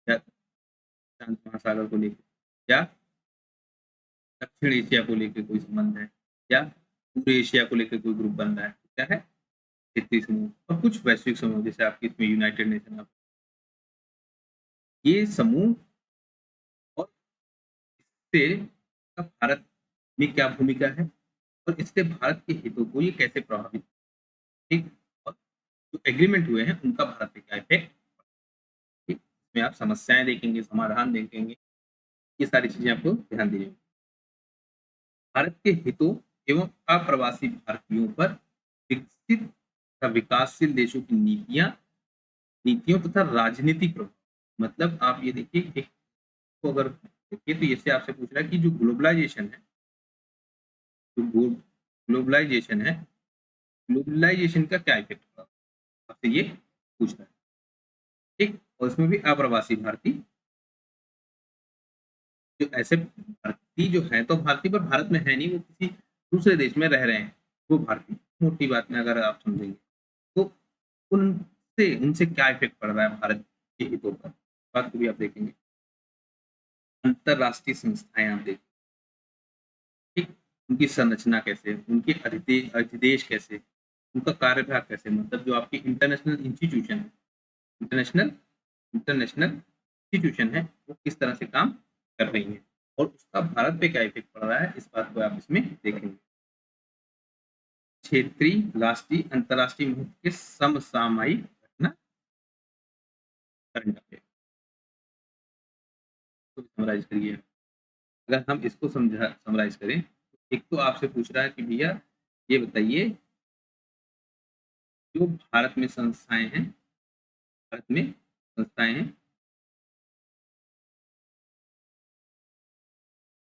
या प्रशांत महासागर को लेके, या दक्षिण एशिया को लेके कोई संबंध है, या पूरे एशिया को लेकर कोई ग्रुप बन रहा है, क्या है? क्षेत्रीय समूह। और कुछ वैश्विक समूह जैसे आपके इसमें यूनाइटेड नेशन, ये समूह, और इससे भारत में क्या भूमिका है और इससे भारत के हितों को ये कैसे प्रभावित, ठीक? और जो एग्रीमेंट हुए हैं उनका भारत पे क्या इफेक्ट, ठीक? इसमें आप समस्याएं देखेंगे, समाधान देखेंगे, ये सारी चीजें आपको ध्यान देनी होगी। भारत के हितों एवं अप्रवासी भारतीयों पर विकसित तथा विकासशील देशों की नीतियों तथा राजनीतिक प्रभाव। मतलब आप ये देखिए, एक को अगर देखिए तो इससे आपसे पूछ रहा है कि जो ग्लोबलाइजेशन है, जो ग्लोबलाइजेशन है, ग्लोबलाइजेशन का क्या इफेक्ट होगा, आपसे ये पूछ रहा है, ठीक? और इसमें भी अप्रवासी भारतीय, जो ऐसे भारतीय जो है तो भारतीय पर भारत में है नहीं, वो किसी दूसरे देश में रह रहे हैं, वो भारतीय, मोटी बात में अगर आप समझेंगे तो उनसे उनसे क्या इफेक्ट पड़ रहा है भारत के हितों पर, बात को भी आप देखेंगे। अंतरराष्ट्रीय संस्थाएं आप देखें, ठीक? उनकी संरचना कैसे, उनके अधिदेश कैसे, उनका कार्यभार कैसे, मतलब जो आपके इंटरनेशनल इंस्टीट्यूशन है, इंटरनेशनल इंटरनेशनल इंस्टीट्यूशन है, वो किस तरह से काम कर रही है और उसका भारत पे क्या इफेक्ट पड़ रहा है, इस बात को आप इसमें देखेंगे। क्षेत्रीय, राष्ट्रीय, अंतरराष्ट्रीय महत्व के समसामयिक घटना, करंट अफेयर को समराइज करिए। अगर हम इसको समराइज करें तो एक तो आपसे पूछ रहा है कि भैया ये बताइए, जो भारत में संस्थाएं हैं, भारत में संस्थाएं हैं,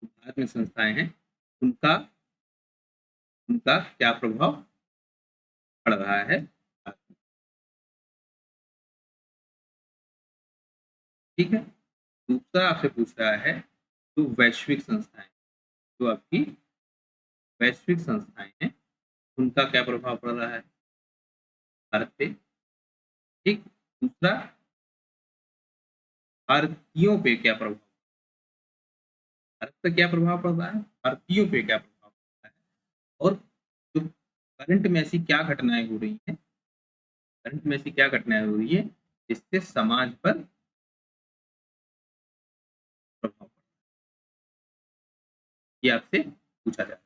भारत में संस्थाएं हैं, उनका उनका क्या प्रभाव पड़ रहा है, ठीक है? दूसरा आपसे पूछ रहा है जो वैश्विक संस्थाएं, जो आपकी वैश्विक संस्थाएं हैं, उनका क्या प्रभाव पड़ रहा है भारत पे, ठीक? दूसरा, भारतीयों पे क्या प्रभाव, भारत पे क्या प्रभाव पड़ रहा है, भारतीयों पे क्या प्रभाव पड़ रहा है, और जो करंट में ऐसी क्या घटनाएं हो रही हैं, करंट में ऐसी क्या घटनाएं हो रही है जिससे समाज पर प्रभाव पड़ा, ये आपसे पूछा जाता है,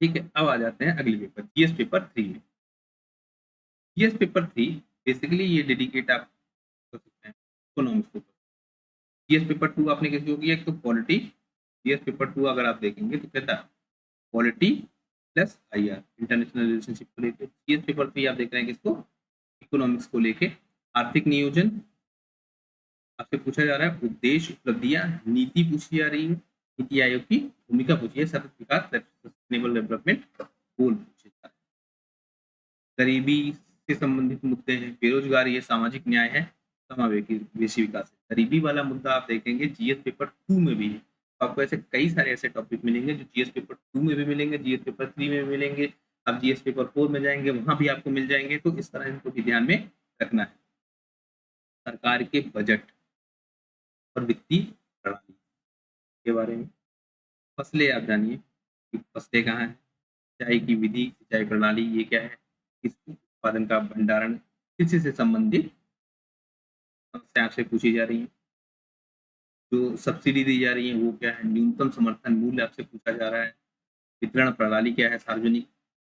ठीक है? अब आ जाते हैं अगले पेपर, जीएस पेपर 3 में। जीएस पेपर 3 बेसिकली ये डेडिकेट आप कर सकते हैं इकोनॉमिक्स के ऊपर। जीएस पेपर 2 आपने कैसे होगी, एक तो पॉलिटी, जीएस पेपर 2 अगर आप देखेंगे तो कहता है polity plus IR, international relationship को लेके। जीएस पेपर 3 आप देख रहे हैं किसको, इकोनॉमिक्स को लेके। आर्थिक नियोजन आपसे पूछा जा रहा है, उद्देश्य, उपलब्धियां, नीति पूछी जा रही है, नीति आयोग की भूमिका पूछी है, सतत विकास, सस्टेनेबल डेवलपमेंट गोल पूछे जा रहे हैं। गरीबी से संबंधित मुद्दे हैं, बेरोजगारी है, सामाजिक न्याय है, समावेशी विकास है। गरीबी वाला मुद्दा आप देखेंगे जीएस पेपर 2 में भी है, तो आपको ऐसे कई सारे ऐसे टॉपिक मिलेंगे जो जीएस पेपर 2 में भी मिलेंगे, जीएस पेपर 3 में भी मिलेंगे। आप जीएस पेपर 4 में जाएंगे, वहां भी आपको मिल जाएंगे, तो इस तरह इनको भी ध्यान में रखना है। सरकार के बजट और वित्तीय प्रणाली के बारे में, फसलें आप जानिए कि फसलें कहाँ हैं, सिंचाई की विधि, सिंचाई प्रणाली ये क्या है, किस उत्पादन का भंडारण, कृषि से संबंधित समस्या आपसे पूछी जा रही है। जो सब्सिडी दी जा रही है वो क्या है, न्यूनतम समर्थन मूल्य आपसे पूछा जा रहा है, वितरण प्रणाली क्या है, सार्वजनिक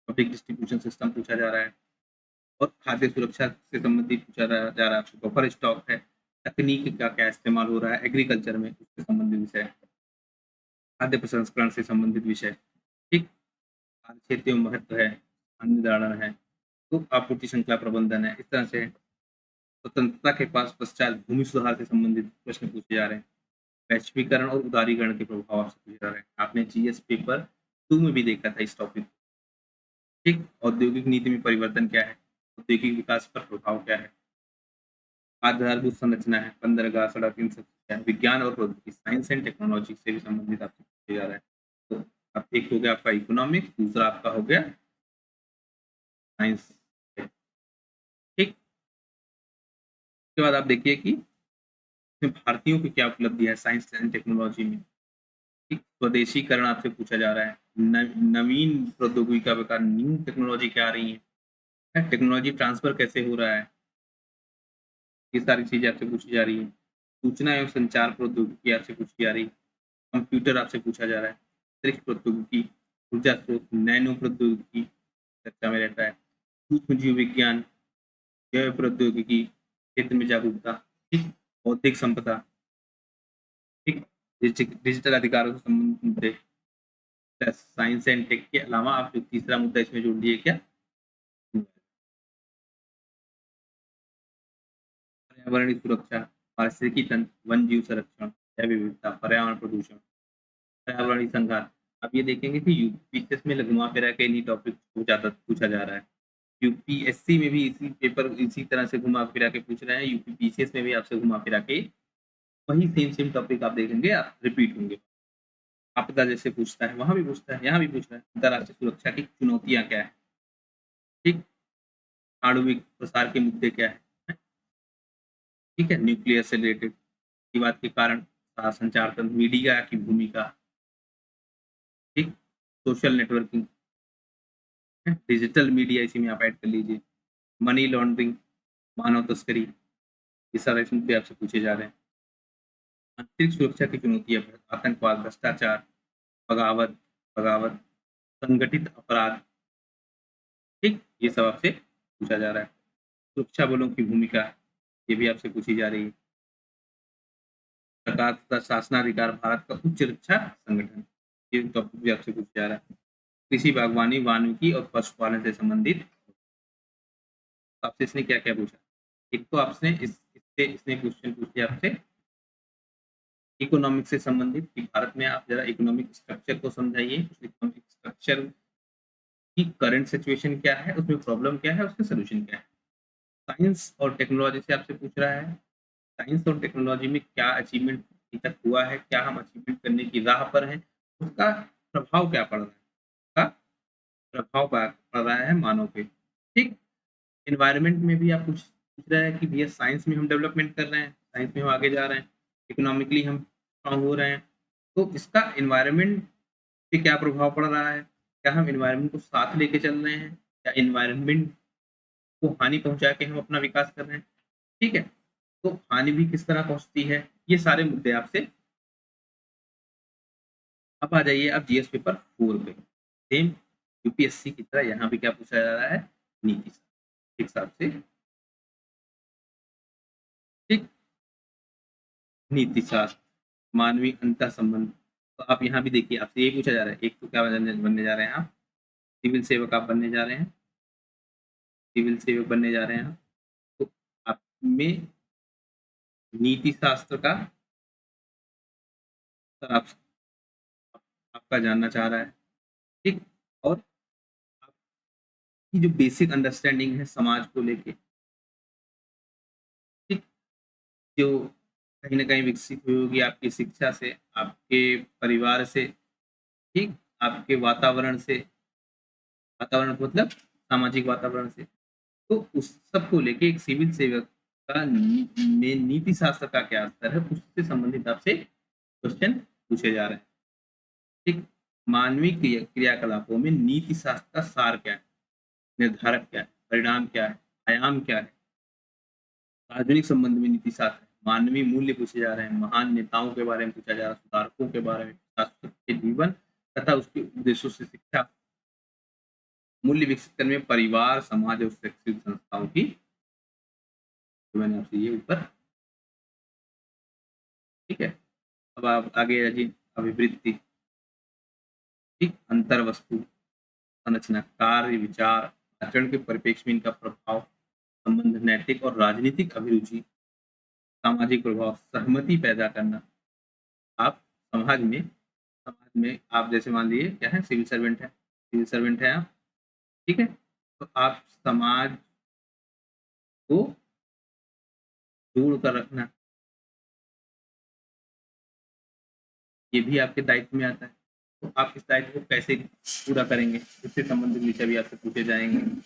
पब्लिक डिस्ट्रीब्यूशन सिस्टम पूछा जा रहा है और खाद्य सुरक्षा से संबंधित पूछा जा रहा है। बफर स्टॉक है, तकनीक का क्या इस्तेमाल हो रहा है एग्रीकल्चर में, उससे संबंधित विषय है। खाद्य प्रसंस्करण से संबंधित विषय, ठीक। खाद्य क्षेत्रों में महत्व है, अन्य निर्धारण है, तो आपूर्ति श्रृंखला प्रबंधन है। इस तरह से स्वतंत्रता के पास पश्चात भूमि सुधार से संबंधित प्रश्न पूछे जा रहे हैं। वैश्वीकरण और उदारीकरण के प्रभाव आपसे पूछे जा रहे हैं। आपने जीएस पेपर 2 में भी देखा था इस टॉपिक, ठीक। औद्योगिक नीति में परिवर्तन क्या है, औद्योगिक विकास पर प्रभाव क्या है, आधारभूत संरचना है, बंदरगाह, सड़क, इन सब क्या है, विज्ञान और प्रौद्योगिकी, साइंस एंड टेक्नोलॉजी से भी संबंधित आपसे पूछे जा रहा है। तो अब एक हो गया आपका इकोनॉमिक्स, दूसरा आपका हो गया साइंस, ठीक। उसके बाद आप देखिए कि इसमें भारतीयों की क्या उपलब्धि है साइंस एंड टेक्नोलॉजी में, ठीक। स्वदेशीकरण आपसे पूछा जा रहा है, नवीन प्रौद्योगिकी का विकास, न्यू टेक्नोलॉजी क्या आ रही है, टेक्नोलॉजी ट्रांसफर कैसे हो रहा है, ये सारी चीजें आपसे पूछी जा रही है। सूचना एवं संचार प्रौद्योगिकी आपसे पूछी जा रही है, कंप्यूटर आपसे पूछा जा रहा है, अंतरिक्ष प्रौद्योगिकी, ऊर्जा स्रोत, नैनो प्रौद्योगिकी चर्चा में रहता है, सूक्ष्म जीव विज्ञान, जैव प्रौद्योगिकी, क्षेत्र में जागरूकता, ठीक। बौद्धिक संपदा, ठीक। डिजिटल अधिकारों से संबंधित मुद्दे, साइंस एंड टेक के अलावा आप जो तीसरा मुद्दा इसमें जोड़ दिए क्या, पर्यावरणीय सुरक्षा, पारिस्थितिकी तंत्र, वन जीव संरक्षण, जैव विविधता, पर्यावरण प्रदूषण, पर्यावरणीय संघात। आप ये देखेंगे कि यूपीएससी में घुमा फिरा के इन्हीं टॉपिक को ज्यादा पूछा जा रहा है। यूपीएससी में भी इसी पेपर इसी तरह से घुमा फिरा के पूछ रहे हैं, यूपीपीसीएस में भी आपसे घुमा फिरा के वही सेम सेम टॉपिक आप देखेंगे, आप रिपीट होंगे। आपदा जैसे पूछता है, वहां भी पूछता है, यहाँ भी पूछ रहा है। अंतर्राष्ट्रीय सुरक्षा की चुनौतियां क्या है, ठीक। आणविक प्रसार के मुद्दे क्या है, ठीक है। न्यूक्लियर से रिलेटेड विवाद के कारण संचार तंत्र, मीडिया की भूमिका, ठीक। सोशल नेटवर्किंग, डिजिटल मीडिया इसी में आप ऐड कर लीजिए, मनी लॉन्ड्रिंग, मानव तस्करी, ये सारे मुद्दे आपसे पूछे जा रहे हैं। आंतरिक सुरक्षा की चुनौतियां, आतंकवाद, भ्रष्टाचार, बगावत बगावत, संगठित अपराध, ठीक। ये सब आपसे पूछा जा रहा है। सुरक्षा बलों की भूमिका, ये भी आपसे पूछी जा रही है। सरकार तथा शासनाधिकार, भारत का उच्च रक्षा संगठन, ये टॉपिक भी आपसे पूछा जा रहा है। कृषि, बागवानी, वानिकी और पशुपालन से संबंधित आपसे इसने क्या क्या पूछा, एक तो आपसे इससे इसने क्वेश्चन पूछे आपसे इकोनॉमिक से संबंधित कि भारत में आप जरा इकोनॉमिक स्ट्रक्चर को समझाइए, उस इकोनॉमिक स्ट्रक्चर की करंट सिचुएशन क्या है, उसमें प्रॉब्लम क्या है, उसके सोल्यूशन क्या है। साइंस और टेक्नोलॉजी से आपसे पूछ रहा है, साइंस और टेक्नोलॉजी में क्या अचीवमेंट अभी तक हुआ है, क्या हम अचीवमेंट करने की राह पर हैं, उसका प्रभाव क्या पड़ रहा है, उसका प्रभाव पड़ रहा है मानव पे, ठीक। एनवायरनमेंट में भी आप कुछ पूछ रहा है कि भैया साइंस में हम डेवलपमेंट कर रहे हैं, साइंस में हम आगे जा रहे हैं, इकोनॉमिकली हम स्ट्रांग हो रहे हैं, तो इसका एनवायरनमेंट पे क्या प्रभाव पड़ रहा है, क्या हम एनवायरनमेंट को साथ लेके चल रहे हैं, या एनवायरनमेंट को हानि पहुंचा के हम अपना विकास कर रहे हैं, ठीक है। तो हानि भी किस तरह पहुंचती है, ये सारे मुद्दे आपसे। अब आ जाइए आप जीएस पेपर 4 पे, सेम यूपीएससी की तरह यहाँ भी क्या पूछा जा रहा है, नीति के हिसाब से, ठीक। नीति शास्त्र, मानवीय अंतर संबंध, तो आप यहाँ भी देखिए आपसे ये पूछा जा रहा है, एक तो क्या बनने जा रहे हैं आप, सिविल सेवक आप बनने जा रहे हैं, सिविल सेवक बनने जा रहे हैं आप, तो आप में नीति शास्त्र का सर आप आपका जानना चाह रहा है, ठीक। और आपकी जो बेसिक अंडरस्टैंडिंग है समाज को लेके, ठीक, जो कहीं न कहीं विकसित हुई होगी आपकी शिक्षा से, आपके परिवार से, ठीक, आपके वातावरण से, वातावरण मतलब सामाजिक वातावरण से, तो उस सब को लेके एक सिविल सेवक का में नीति शास्त्र का क्या स्तर है, उससे संबंधित आपसे क्वेश्चन पूछे जा रहे हैं, ठीक। मानवीय क्रियाकलापों में नीति शास्त्र का सार क्या है, निर्धारक क्या है, परिणाम क्या है, आयाम क्या है, सार्वजनिक संबंध में नीति शास्त्र है, मानवीय मूल्य पूछे जा रहे हैं, महान नेताओं के बारे में पूछा जा रहा है, सुधारकों के बारे में, शासक के जीवन तथा उसके उद्देश्यों से शिक्षा, मूल्य विकसित करने में परिवार, समाज और शैक्षिक संस्थाओं की, तो मैंने आपसे ये ऊपर, ठीक है। अब आप आगे जी, अभिवृत्ति, ठीक, अंतर वस्तु संरचना, कार्य, विचार, आचरण के परिप्रेक्ष्य में इनका प्रभाव, संबंध, नैतिक और राजनीतिक अभिरुचि, सामाजिक प्रभाव, सहमति पैदा करना। आप समाज में आप जैसे मान लीजिए क्या है, सिविल सर्वेंट है आप, ठीक है। तो आप समाज को जोड़ कर रखना, ये भी आपके दायित्व में आता है। तो आप इस दायित्व को कैसे पूरा करेंगे, इससे संबंधित विषय भी आपसे पूछे जाएंगे।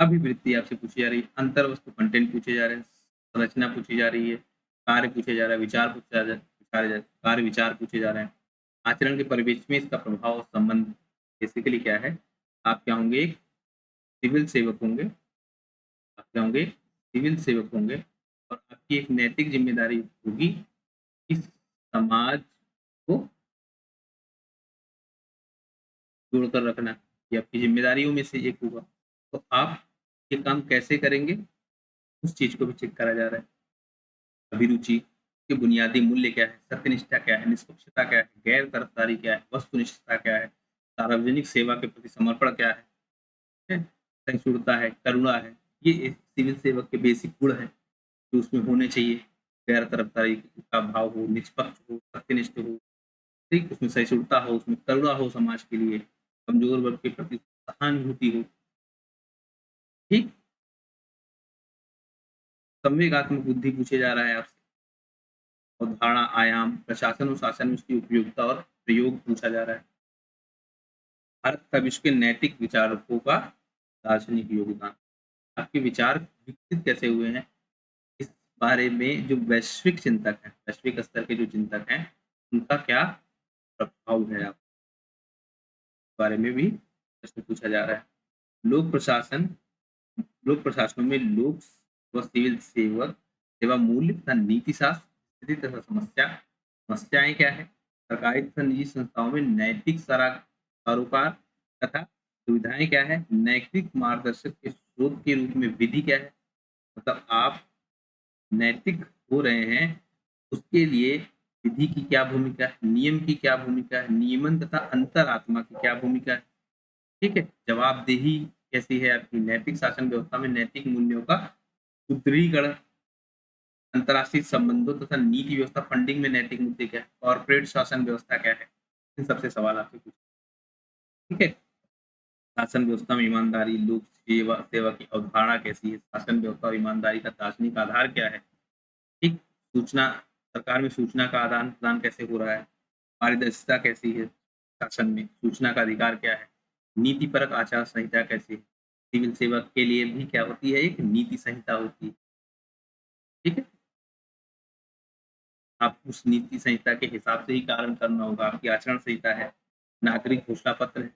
अभिवृत्ति आपसे पूछी जा रही है, अंतर वस्तु कंटेंट पूछे जा रहे हैं, संरचना पूछी जा रही है, कार्य पूछे जा रहा है, विचार पूछा जा कार्य विचार पूछे जा रहे हैं, आचरण के परिवेश में इसका प्रभाव और संबंध। बेसिकली क्या है, आप क्या होंगे, एक सिविल सेवक होंगे, आप क्या होंगे, सिविल सेवक होंगे, और आपकी एक नैतिक जिम्मेदारी होगी इस समाज को जोड़कर रखना, ये आपकी जिम्मेदारियों में से एक होगा। तो आप ये काम कैसे करेंगे, उस चीज को भी चेक करा जा रहा है। अभिरुचि के बुनियादी मूल्य क्या है, सत्यनिष्ठा क्या है, निष्पक्षता क्या है, गैर तरफदारी क्या है, वस्तुनिष्ठता क्या है, सार्वजनिक सेवा के प्रति समर्पण क्या है, सहिष्णुता है, करुणा है। ये एक सिविल सेवक के बेसिक गुण है जो उसमें होने चाहिए। गैर तरफदारी का भाव हो, निष्पक्ष हो, सत्यनिष्ठ हो, ठीक, उसमें सहिष्णुता हो, उसमें करुणा हो, समाज के लिए कमजोर वर्ग के प्रति सहानुभूति हो, ठीक, संवेगात्मक बुद्धि पूछे जा रहा है आपसे, अवधारणा, आयाम, प्रशासन और शासन में उसकी उपयोगिता और प्रयोग पूछा जा रहा है। भारत का विश्व के नैतिक विचारकों का दार्शनिक योगदान, आपके विचार विकसित कैसे हुए हैं, इस बारे में जो वैश्विक चिंतक हैं, वैश्विक स्तर के जो चिंतक हैं, उनका क्या प्रभाव है, आप बारे में भी प्रश्न पूछा जा रहा है। लोक प्रशासन, लोक प्रशासनों में लोक व सिविल सेवक सेवा मूल्य तथा नीति शास्त्र, स्थिति तथा समस्याएं क्या है, सरकारी तथा निजी संस्थाओं में नैतिक सरोकार तथा सुविधाएं क्या है, नैतिक मार्गदर्शक के स्रोत के रूप में विधि क्या है, मतलब आप नैतिक हो रहे हैं उसके लिए विधि की क्या भूमिका है, नियम की क्या भूमिका है, नियमन तथा अंतरात्मा की क्या भूमिका है, ठीक है। जवाबदेही कैसी है आपकी, नैतिक शासन व्यवस्था में नैतिक मूल्यों का सुदृढ़ीकरण, अंतर्राष्ट्रीय संबंधों तथा नीति व्यवस्था, फंडिंग में नैतिक मुद्दे क्या है, कॉर्पोरेट शासन व्यवस्था क्या है, इन सबसे सवाल आपसे पूछे, ठीक है। शासन व्यवस्था में ईमानदारी, लोक सेवा सेवा की अवधारणा कैसी है, शासन व्यवस्था और ईमानदारी का दार्शनिक आधार क्या है, ठीक, सूचना, सरकार में सूचना का आदान प्रदान कैसे हो रहा है, पारदर्शिता कैसी है, शासन में सूचना का अधिकार क्या है, नीतिपरक आचार संहिता कैसी है, सिविल सेवक के लिए भी क्या होती है, एक नीति संहिता होती है, ठीक है। आप उस नीति संहिता के हिसाब से ही कार्य करना होगा। आपकी आचरण संहिता है, नागरिक घोषणा पत्र है,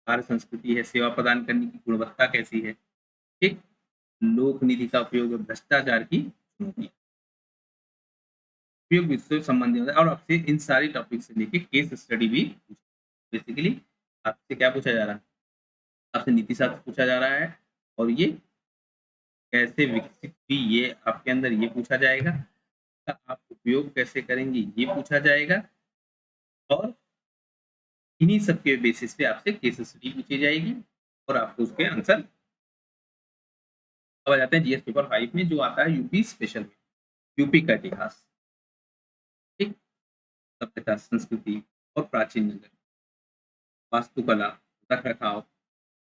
कार्य संस्कृति है, सेवा प्रदान करने की गुणवत्ता कैसी है, ठीक, लोक निधि का उपयोग, भ्रष्टाचार की चुनौती, उपयोग विषय संबंधी होता है। और आपसे इन सारी टॉपिक से लेके केस स्टडी भी, बेसिकली आपसे क्या पूछा जा रहा है, आपसे नीति शास्त्र पूछा जा रहा है, और ये कैसे विकसित हुई ये आपके अंदर ये पूछा जाएगा, आप उपयोग कैसे करेंगे ये पूछा जाएगा, और इन्हीं सब के बेसिस पे आपसे केस स्टडी पूछी जाएगी और आपको उसके आंसर। अब आ जाते हैं जीएस पेपर 5 में जो आता है यूपी स्पेशल में, यूपी का इतिहास, ठीक, सभ्यता, संस्कृति और प्राचीन नगर, वास्तुकला, रख रखाव,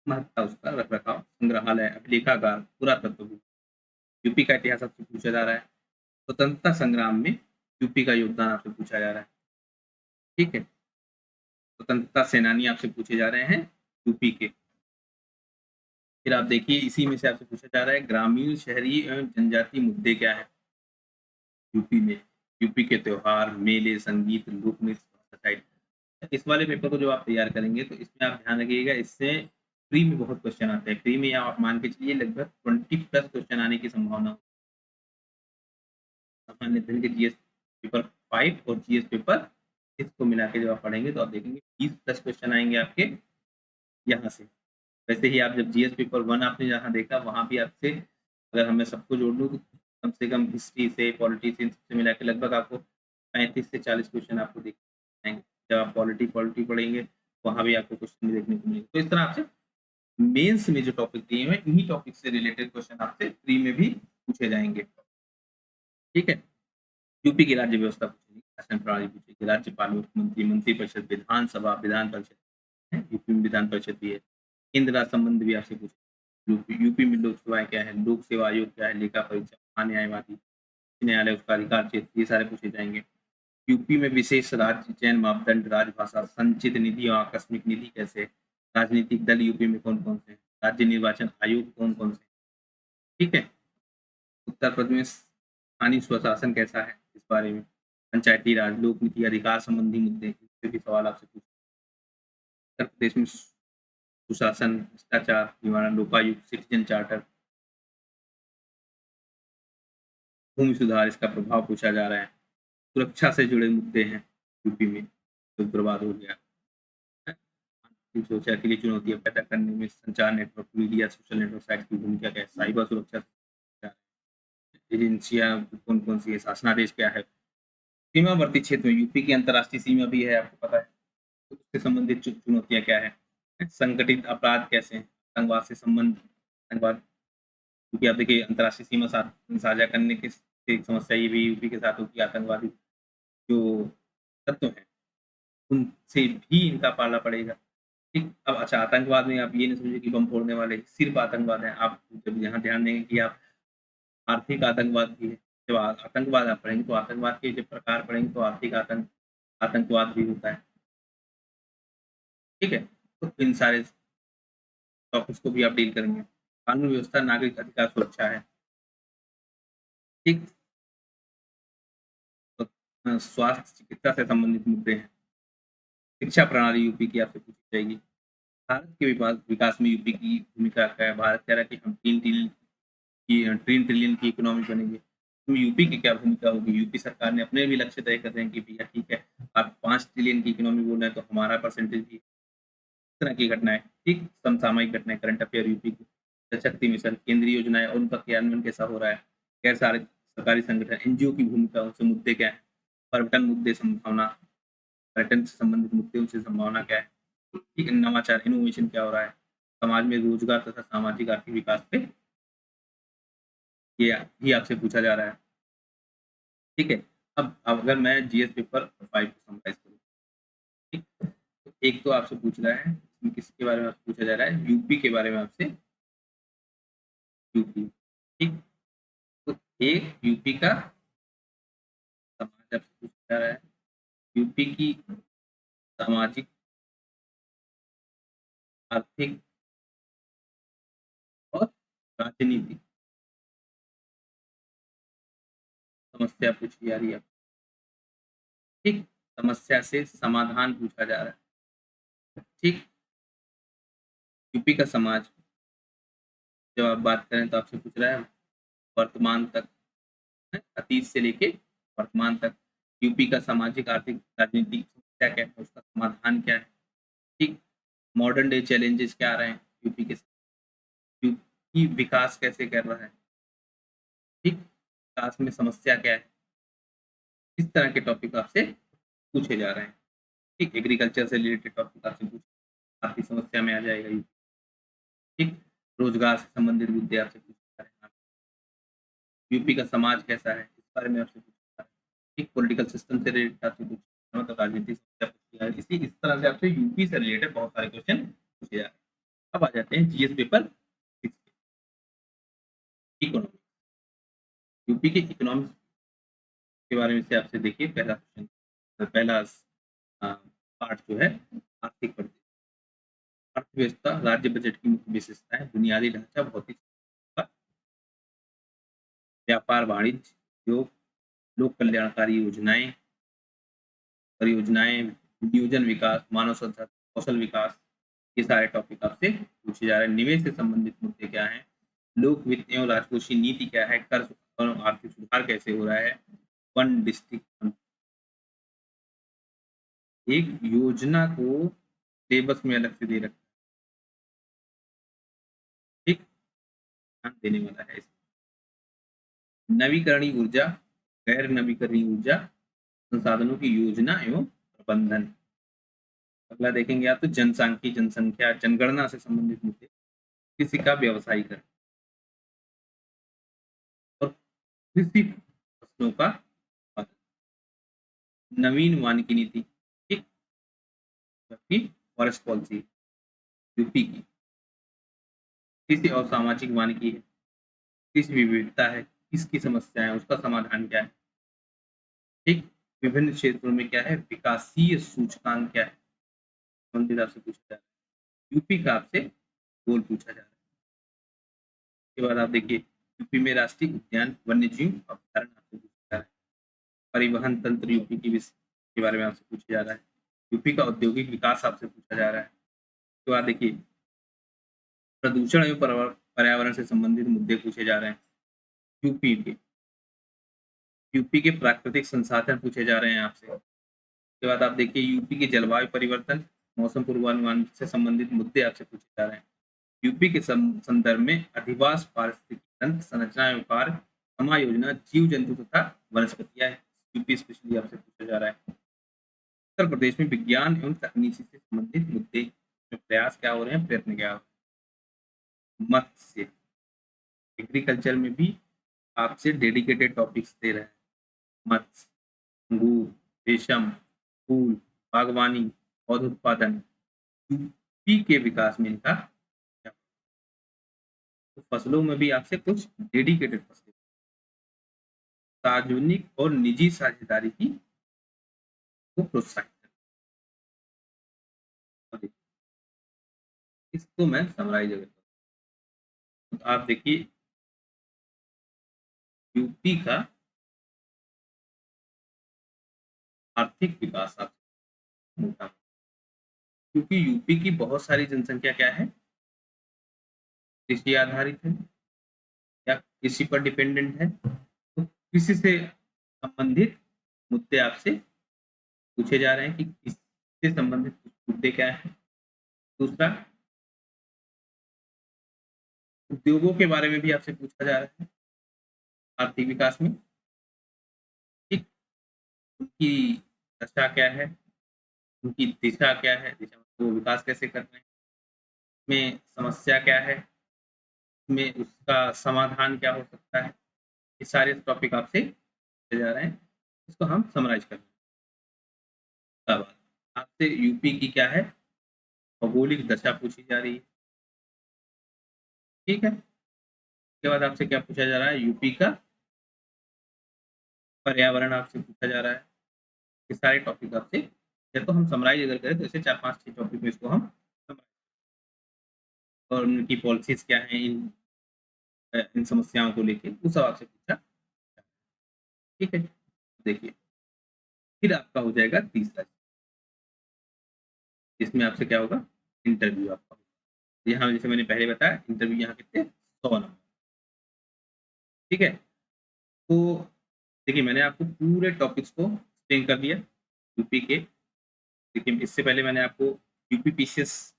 महत्ता उसका रख रखाव, संग्रहालय, अभिलेखागार, पुरातत्व, यूपी का इतिहास आपसे पूछा जा रहा है, स्वतंत्रता संग्राम में यूपी का योगदान आपसे पूछा जा रहा है, ठीक है। स्वतंत्रता सेनानी आपसे पूछे जा रहे हैं यूपी के। फिर आप देखिए इसी में से आपसे पूछा जा रहा है ग्रामीण, शहरी एवं जनजातीय मुद्दे क्या है यूपी में, यूपी के त्योहार, मेले, संगीत, लोक नृत्य, भाषा, साहित्य। इस वाले पेपर को जब आप तैयार करेंगे तो इसमें आप ध्यान रखिएगा, इससे प्री में बहुत क्वेश्चन आते हैं। प्री में आप मान के चलिए लगभग 20 प्लस क्वेश्चन आने की संभावना। सामान्य अध्ययन के जीएस पेपर 5 और जीएस पेपर 6 को मिला के जब आप पढ़ेंगे तो आप देखेंगे 20 प्लस क्वेश्चन आएँगे आपके यहाँ से। वैसे ही आप जब जीएस पेपर 1 आपने जहाँ देखा वहाँ भी आपसे अगर मैं सबको जोड़ लूँ तो कम से कम हिस्ट्री से, पॉलिटी से, इन सबसे मिला के लगभग आपको 35 से 40 क्वेश्चन आपको देखने आएँगे। जब आप पॉलिटी पॉलिटी पढ़ेंगे, वहाँ भी आपको क्वेश्चन देखने को मिलेंगे। तो इस तरह आपसे मेंस में जो टॉपिक दिए हुए हैं, इन्हीं टॉपिक से रिलेटेड क्वेश्चन आपसे प्री में भी पूछे जाएँगे। ठीक है? यूपी की राज्य व्यवस्था पूछेगी, शासन प्रणाली पूछेगी, राज्यपाल, मुख्यमंत्री, मंत्रिपरिषद, विधानसभा, विधान परिषद है, यूपी में विधान परिषद भी है। केंद्र राज्य संबंध भी आपसे पूछे। यूपी यूपी में लोक सेवाएँ क्या है, लोक सेवा आयोग क्या है, लेखा परीक्षा, महान्यायवादी, उच्च न्यायालय, उसका अधिकार क्षेत्र, ये सारे पूछे जाएँगे। यूपी में विशेष राज्य चयन मापदंड, राजभाषा, संचित निधि और आकस्मिक निधि कैसे है? राजनीतिक दल यूपी में कौन-कौन से हैं? राज्य निर्वाचन आयोग कौन-कौन से हैं? ठीक है? उत्तर प्रदेश में स्थानीय स्वशासन कैसा है? इस बारे में। पंचायती राज, लोक नीति, अधिकार संबंधी मुद्दे, इस पे भी सवाल आपसे पूछे। उत्तर प्रदेश में सुशासन, भ्रष्टाचार निवारण, लोकायुक्त, सिटीजन चार्टर, भूमि सुधार, इसका प्रभाव पूछा जा रहा है। सुरक्षा से जुड़े मुद्दे हैं यूपी में, तो बर्बाद हो गया है। आर्थिक सुरक्षा के लिए चुनौतियाँ पैदा करने में संचार network, media, social network site की भूमिका क्या है? साइबर सुरक्षा क्या है? एजेंसियाँ कौन-कौन सी है? शासनादेश क्या है? सीमावर्ती क्षेत्र में यूपी की अंतर्राष्ट्रीय सीमा भी है, आपको पता है। तो उससे संबंधित चुनौतियाँ क्या है? संगठित अपराध कैसे हैं? आतंकवाद से संबंध, आतंकवाद, क्योंकि आप देखिए अंतर्राष्ट्रीय सीमा साझा करने की एक समस्या ये भी यूपी के साथ होगी। आतंकवादी जो तत्व हैं, उनसे भी इनका पाला पड़ेगा। ठीक, अब अच्छा आतंकवाद में आप ये नहीं समझिए कि बम फोड़ने वाले सिर्फ़ आतंकवाद हैं। आप जब यहाँ ध्यान देंगे कि आप आर्थिक आतंकवाद भी है। जब आतंकवाद आप पढ़ेंगे तो आतंकवाद के जब प्रकार पढ़ेंगे तो आर्थिक आतंकवाद भी होता है। ठीक है? तो इन सारे टॉपिक्स को भी आप डील करेंगे। कानून व्यवस्था, नागरिक अधिकार, सुरक्षा है। ठीक, तो स्वास्थ्य, चिकित्सा से संबंधित मुद्दे हैं। शिक्षा प्रणाली यूपी की आपसे पूछी जाएगी। भारत के विकास में यूपी की भूमिका क्या है? भारत कह रहा है कि हम 3 ट्रिलियन की इकोनॉमी बनेंगे। तो यूपी की क्या भूमिका होगी? यूपी सरकार ने अपने भी लक्ष्य तय कर रहे हैं कि भैया ठीक है, आप 5 ट्रिलियन की इकोनॉमी बोल रहे हैं तो हमारा परसेंटेज भी इस तरह की घटनाएँ, ठीक? समसामयिक घटनाएँ, करंट अफेयर यूपी की, जल शक्ति मिशन, केंद्रीय योजनाएँ और उनका क्रियान्वयन कैसा हो रहा है? गैर सारे सरकारी संगठन, एनजीओ की भूमिका, उनसे मुद्दे क्या हैं? पर्यटन मुद्दे, संभावना, पर्यटन से संबंधित मुद्दे, उनसे संभावना क्या है? ठीक है, नवाचार, इनोवेशन क्या हो रहा है? समाज में रोजगार तथा सामाजिक आर्थिक विकास पे ये भी आपसे पूछा जा रहा है। ठीक है? अब अगर मैं जीएस पेपर 5 को समराइज़ करूँ, ठीक? तो एक तो आपसे पूछ रहा है, इसमें किसके बारे में आपसे पूछा जा रहा है? यूपी के बारे में आपसे, यूपी, ठीक? तो एक यूपी का समाज आपसे पूछा जा रहा है, यूपी की सामाजिक, आर्थिक और राजनीतिक समस्या पूछी जा रही है, ठीक? समस्या से समाधान पूछा जा रहा है, ठीक? यूपी का समाज, जब आप बात करें तो आपसे पूछ रहा है वर्तमान तक, है, अतीत से लेके वर्तमान तक यूपी का सामाजिक, आर्थिक, राजनीतिक समस्या क्या है, उसका समाधान क्या है, ठीक? मॉडर्न डे चैलेंजेस क्या आ रहे हैं यूपी के साथ, यूपी विकास कैसे कर रहा है, ठीक? विकास में समस्या क्या है? इस तरह के टॉपिक आपसे पूछे जा रहे हैं, ठीक? एग्रीकल्चर से रिलेटेड टॉपिक आपसे आर्थिक समस्या में आ जाएगा ये, ठीक? रोजगार से संबंधित मुद्दे आपसे पूछे जा रहे हैं। यूपी का समाज कैसा है? इस बारे में आपसे पूछा जा रहा है। एक पॉलिटिकल सिस्टम से रिलेटेड आपसे पूछा, मतलब राजनीतिक समस्या पूछी जा रही है। इस तरह से आपसे यूपी से रिलेटेड बहुत सारे क्वेश्चन पूछे जा रहे हैं। अब आ जाते हैं जीएस पेपर 6 इकोनॉमिक्स। यूपी के इकोनॉमिक्स के बारे में से आपसे देखिए पहला क्वेश्चन, पहला पार्ट जो है आर्थिक परिदृश्य। अर्थव्यवस्था, राज्य बजट की मुख्य विशेषताएँ, बुनियादी ढांचा, भौतिक सुविधा, व्यापार, वाणिज्य, उद्योग, लोक कल्याणकारी योजनाएं, परियोजनाएं, नियोजन विकास, मानव संसाधन, कौशल विकास, ये सारे टॉपिक आपसे पूछे जा रहे हैं। निवेश से संबंधित मुद्दे क्या हैं, लोक वित्त एवं राजकोषीय नीति क्या है, कर और आर्थिक सुधार कैसे हो रहा है, वन डिस्ट्रिक्ट, एक योजना को सिलेबस में अलग से दे रखा है, ठीक ध्यान देने वाला है इसमें। नवीकरणीय ऊर्जा, गैर नवीकरणीय ऊर्जा संसाधनों की योजना एवं प्रबंधन। अगला देखेंगे आप तो जनसांख्यिकी, जनसंख्या, जनगणना से संबंधित मुद्दे, कृषि का व्यवसायीकरण और कृषि फसलों का उत्पादन। नवीन वानिकी नीति, ठीक, जबकि फॉरेस्ट पॉलिसी यूपी की। कृषि और सामाजिक वानिकी है, कृषि विविधता है, किसकी समस्या है, उसका समाधान क्या है, ठीक। विभिन्न क्षेत्रों में क्या है, विकासीय सूचकांक क्या है, संबंधित आपसे पूछा जा रहा है। यूपी का आपसे गोल पूछा जा रहा है। उसके बाद आप देखिए, यूपी में राष्ट्रीय उद्यान, वन्य जीव अभ्यारण्य आपसे पूछा जा रहा है। परिवहन तंत्र यूपी की के बारे में आपसे पूछा जा रहा है। यूपी का औद्योगिक विकास आपसे पूछा जा रहा है। उसके बाद देखिए, प्रदूषण एवं पर्यावरण से संबंधित मुद्दे पूछे जा रहे हैं। यूपी के यूपी के प्राकृतिक संसाधन पूछे जा रहे हैं आपसे। उसके बाद आप देखिए, यूपी के जलवायु परिवर्तन, मौसम पूर्वानुमान से संबंधित मुद्दे आपसे पूछे जा रहे हैं। यूपी के संदर्भ में अधिवास, पारिस्थितिकी तंत्र, संरचना एवं कार्य, समायोजना, जीव जंतु तथा वनस्पतियां, यूपी स्पेशली आपसे पूछा जा रहा है। उत्तर प्रदेश में विज्ञान एवं तकनीकी से संबंधित मुद्दे में प्रयास क्या हो रहे हैं, प्रयत्न क्या हो रहे हैं। मत्स्य, एग्रीकल्चर में भी आपसे डेडिकेटेड टॉपिक्स दे रहे हैं। मत्स्य, अंगूर, रेशम, फूल, बागवानी, पौध उत्पादन, यूपी के विकास में इनका तो फसलों में भी आपसे कुछ डेडिकेटेड फसलें, सार्वजनिक और निजी साझेदारी की को प्रोत्साहित करना। इसको मैं समराइज अगर तो आप देखिए, यूपी का आर्थिक विकास आप मोटा, क्योंकि यूपी की बहुत सारी जनसंख्या क्या है, कृषि आधारित है या कृषि पर डिपेंडेंट है। तो कृषि से संबंधित मुद्दे आपसे पूछे जा रहे हैं कि इससे संबंधित मुद्दे क्या है। दूसरा, उद्योगों के बारे में भी आपसे पूछा जा रहा है आर्थिक विकास में, ठीक, उनकी दशा क्या है, उनकी दिशा क्या है, दिशा वो विकास कैसे कर रहे हैं, में समस्या क्या है, में उसका समाधान क्या हो सकता है। ये सारे टॉपिक आपसे पूछे जा रहे हैं, इसको हम समराइज कर अब आपसे यूपी की क्या है, भौगोलिक दशा पूछी जा रही है, ठीक है। उसके बाद आपसे क्या पूछा जा रहा है, यूपी का पर्यावरण आपसे पूछा जा रहा है। ये सारे टॉपिक आपसे, या तो हम समराइज अगर करें तो ऐसे 4-5-6 टॉपिक में इसको हम और उनकी पॉलिसीज क्या हैं इन समस्याओं को लेके वो सब आपसे पूछा, ठीक है। देखिए, फिर आपका हो जाएगा तीसरा, इसमें आपसे क्या होगा, इंटरव्यू आपका होगा। यहाँ जैसे मैंने पहले बताया, इंटरव्यू यहाँ कितने 100 नंबर, ठीक है। तो देखिए, मैंने आपको पूरे टॉपिक्स को एक्सप्लेन कर दिया यूपी के। देखिए, इससे पहले मैंने आपको यूपी पीसीएस,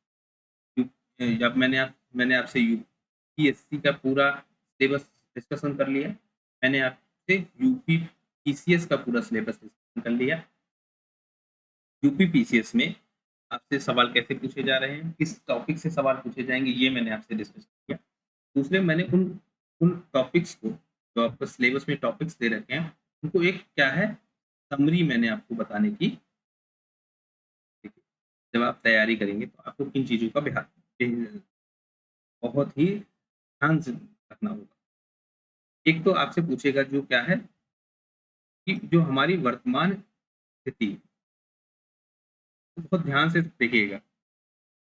जब मैंने आपसे यूपीएससी का पूरा सिलेबस डिस्कशन कर लिया, मैंने आपसे यूपी पीसीएस का पूरा सिलेबस डिस्कशन कर लिया। यूपी पीसीएस में आपसे सवाल कैसे पूछे जा रहे हैं, किस टॉपिक से सवाल पूछे जाएंगे, ये मैंने आपसे डिस्कस किया। दूसरे, मैंने उन उन टॉपिक्स को, जो आपको सिलेबस में टॉपिक्स दे रखे हैं, उनको एक क्या है, समरी मैंने आपको बताने की, जब आप तैयारी करेंगे तो आपको किन चीज़ों का बहुत ही ध्यान से रखना होगा। एक तो आपसे पूछेगा जो क्या है, कि जो हमारी वर्तमान स्थिति है, तो बहुत ध्यान से देखिएगा,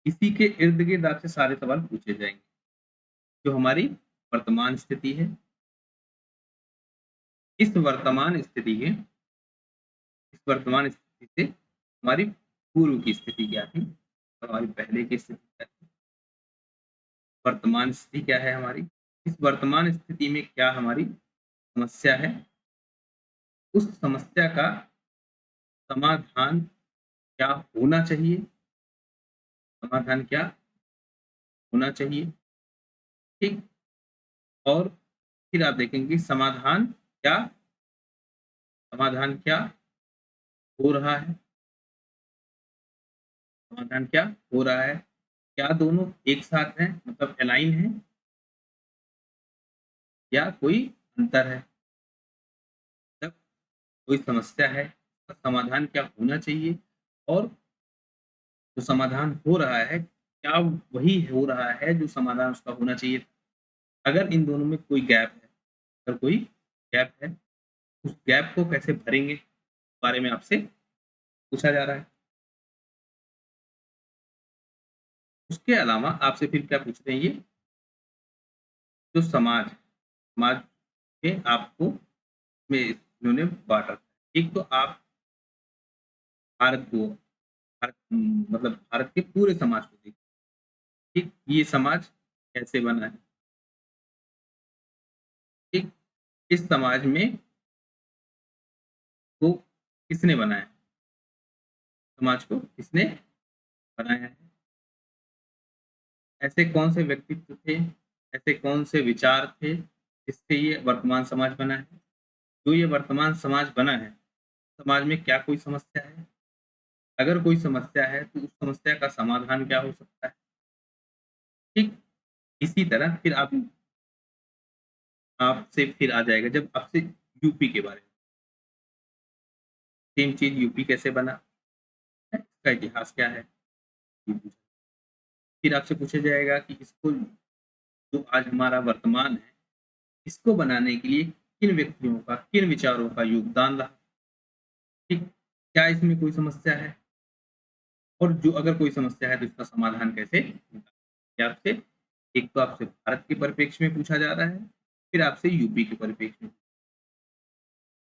इसी के इर्द-गिर्द आपसे सारे सवाल पूछे जाएँगे। जो हमारी वर्तमान स्थिति है, इस वर्तमान स्थिति से हमारी पूर्व की स्थिति क्या थी, और हमारी पहले की स्थिति क्या थी, वर्तमान स्थिति क्या है हमारी, इस वर्तमान स्थिति में क्या हमारी समस्या है, उस समस्या का समाधान क्या होना चाहिए, समाधान क्या होना चाहिए, ठीक? और फिर आप देखेंगे समाधान क्या हो रहा है, समाधान क्या हो रहा है, क्या दोनों एक साथ हैं मतलब अलाइन है, या कोई अंतर है। जब कोई समस्या है, उसका समाधान क्या होना चाहिए, और जो समाधान हो रहा है, क्या वही हो रहा है जो समाधान उसका होना चाहिए। अगर इन दोनों में कोई गैप है, अगर कोई गैप है, उस गैप को कैसे भरेंगे, इस बारे में आपसे पूछा जा रहा है। उसके अलावा आपसे फिर क्या पूछ रहे हैं ये, जो समाज में आपको में इन्होंने बाँटा। एक तो आप भारत को मतलब भारत के पूरे समाज को देखिए, ठीक? ये समाज कैसे बना है, ठीक? इस समाज में को किसने बनाया? समाज को किसने बनाया है? ऐसे कौन से व्यक्तित्व थे, ऐसे कौन से विचार थे, जिससे ये वर्तमान समाज बना है? जो ये वर्तमान समाज बना है, समाज में क्या कोई समस्या है? अगर कोई समस्या है, तो उस समस्या का समाधान क्या हो सकता है? ठीक? इसी तरह फिर आपसे फिर आ जाएगा जब आपसे यूपी के बारे में, सेम चीज़ यूपी कैसे बना है? इसका इतिहास क्या है? ये पूछा। फिर आपसे पूछा जाएगा कि इसको जो आज हमारा वर्तमान है, इसको बनाने के लिए किन व्यक्तियों का, किन विचारों का योगदान रहा? ठीक? क्या इसमें कोई समस्या है? और जो अगर कोई समस्या है तो इसका समाधान कैसे निकालें? ये आपसे एक तो आपसे भारत के परिप्रेक्ष्य में पूछा जा रहा है, फिर आपसे यूपी के परिप्रेक्ष्य में।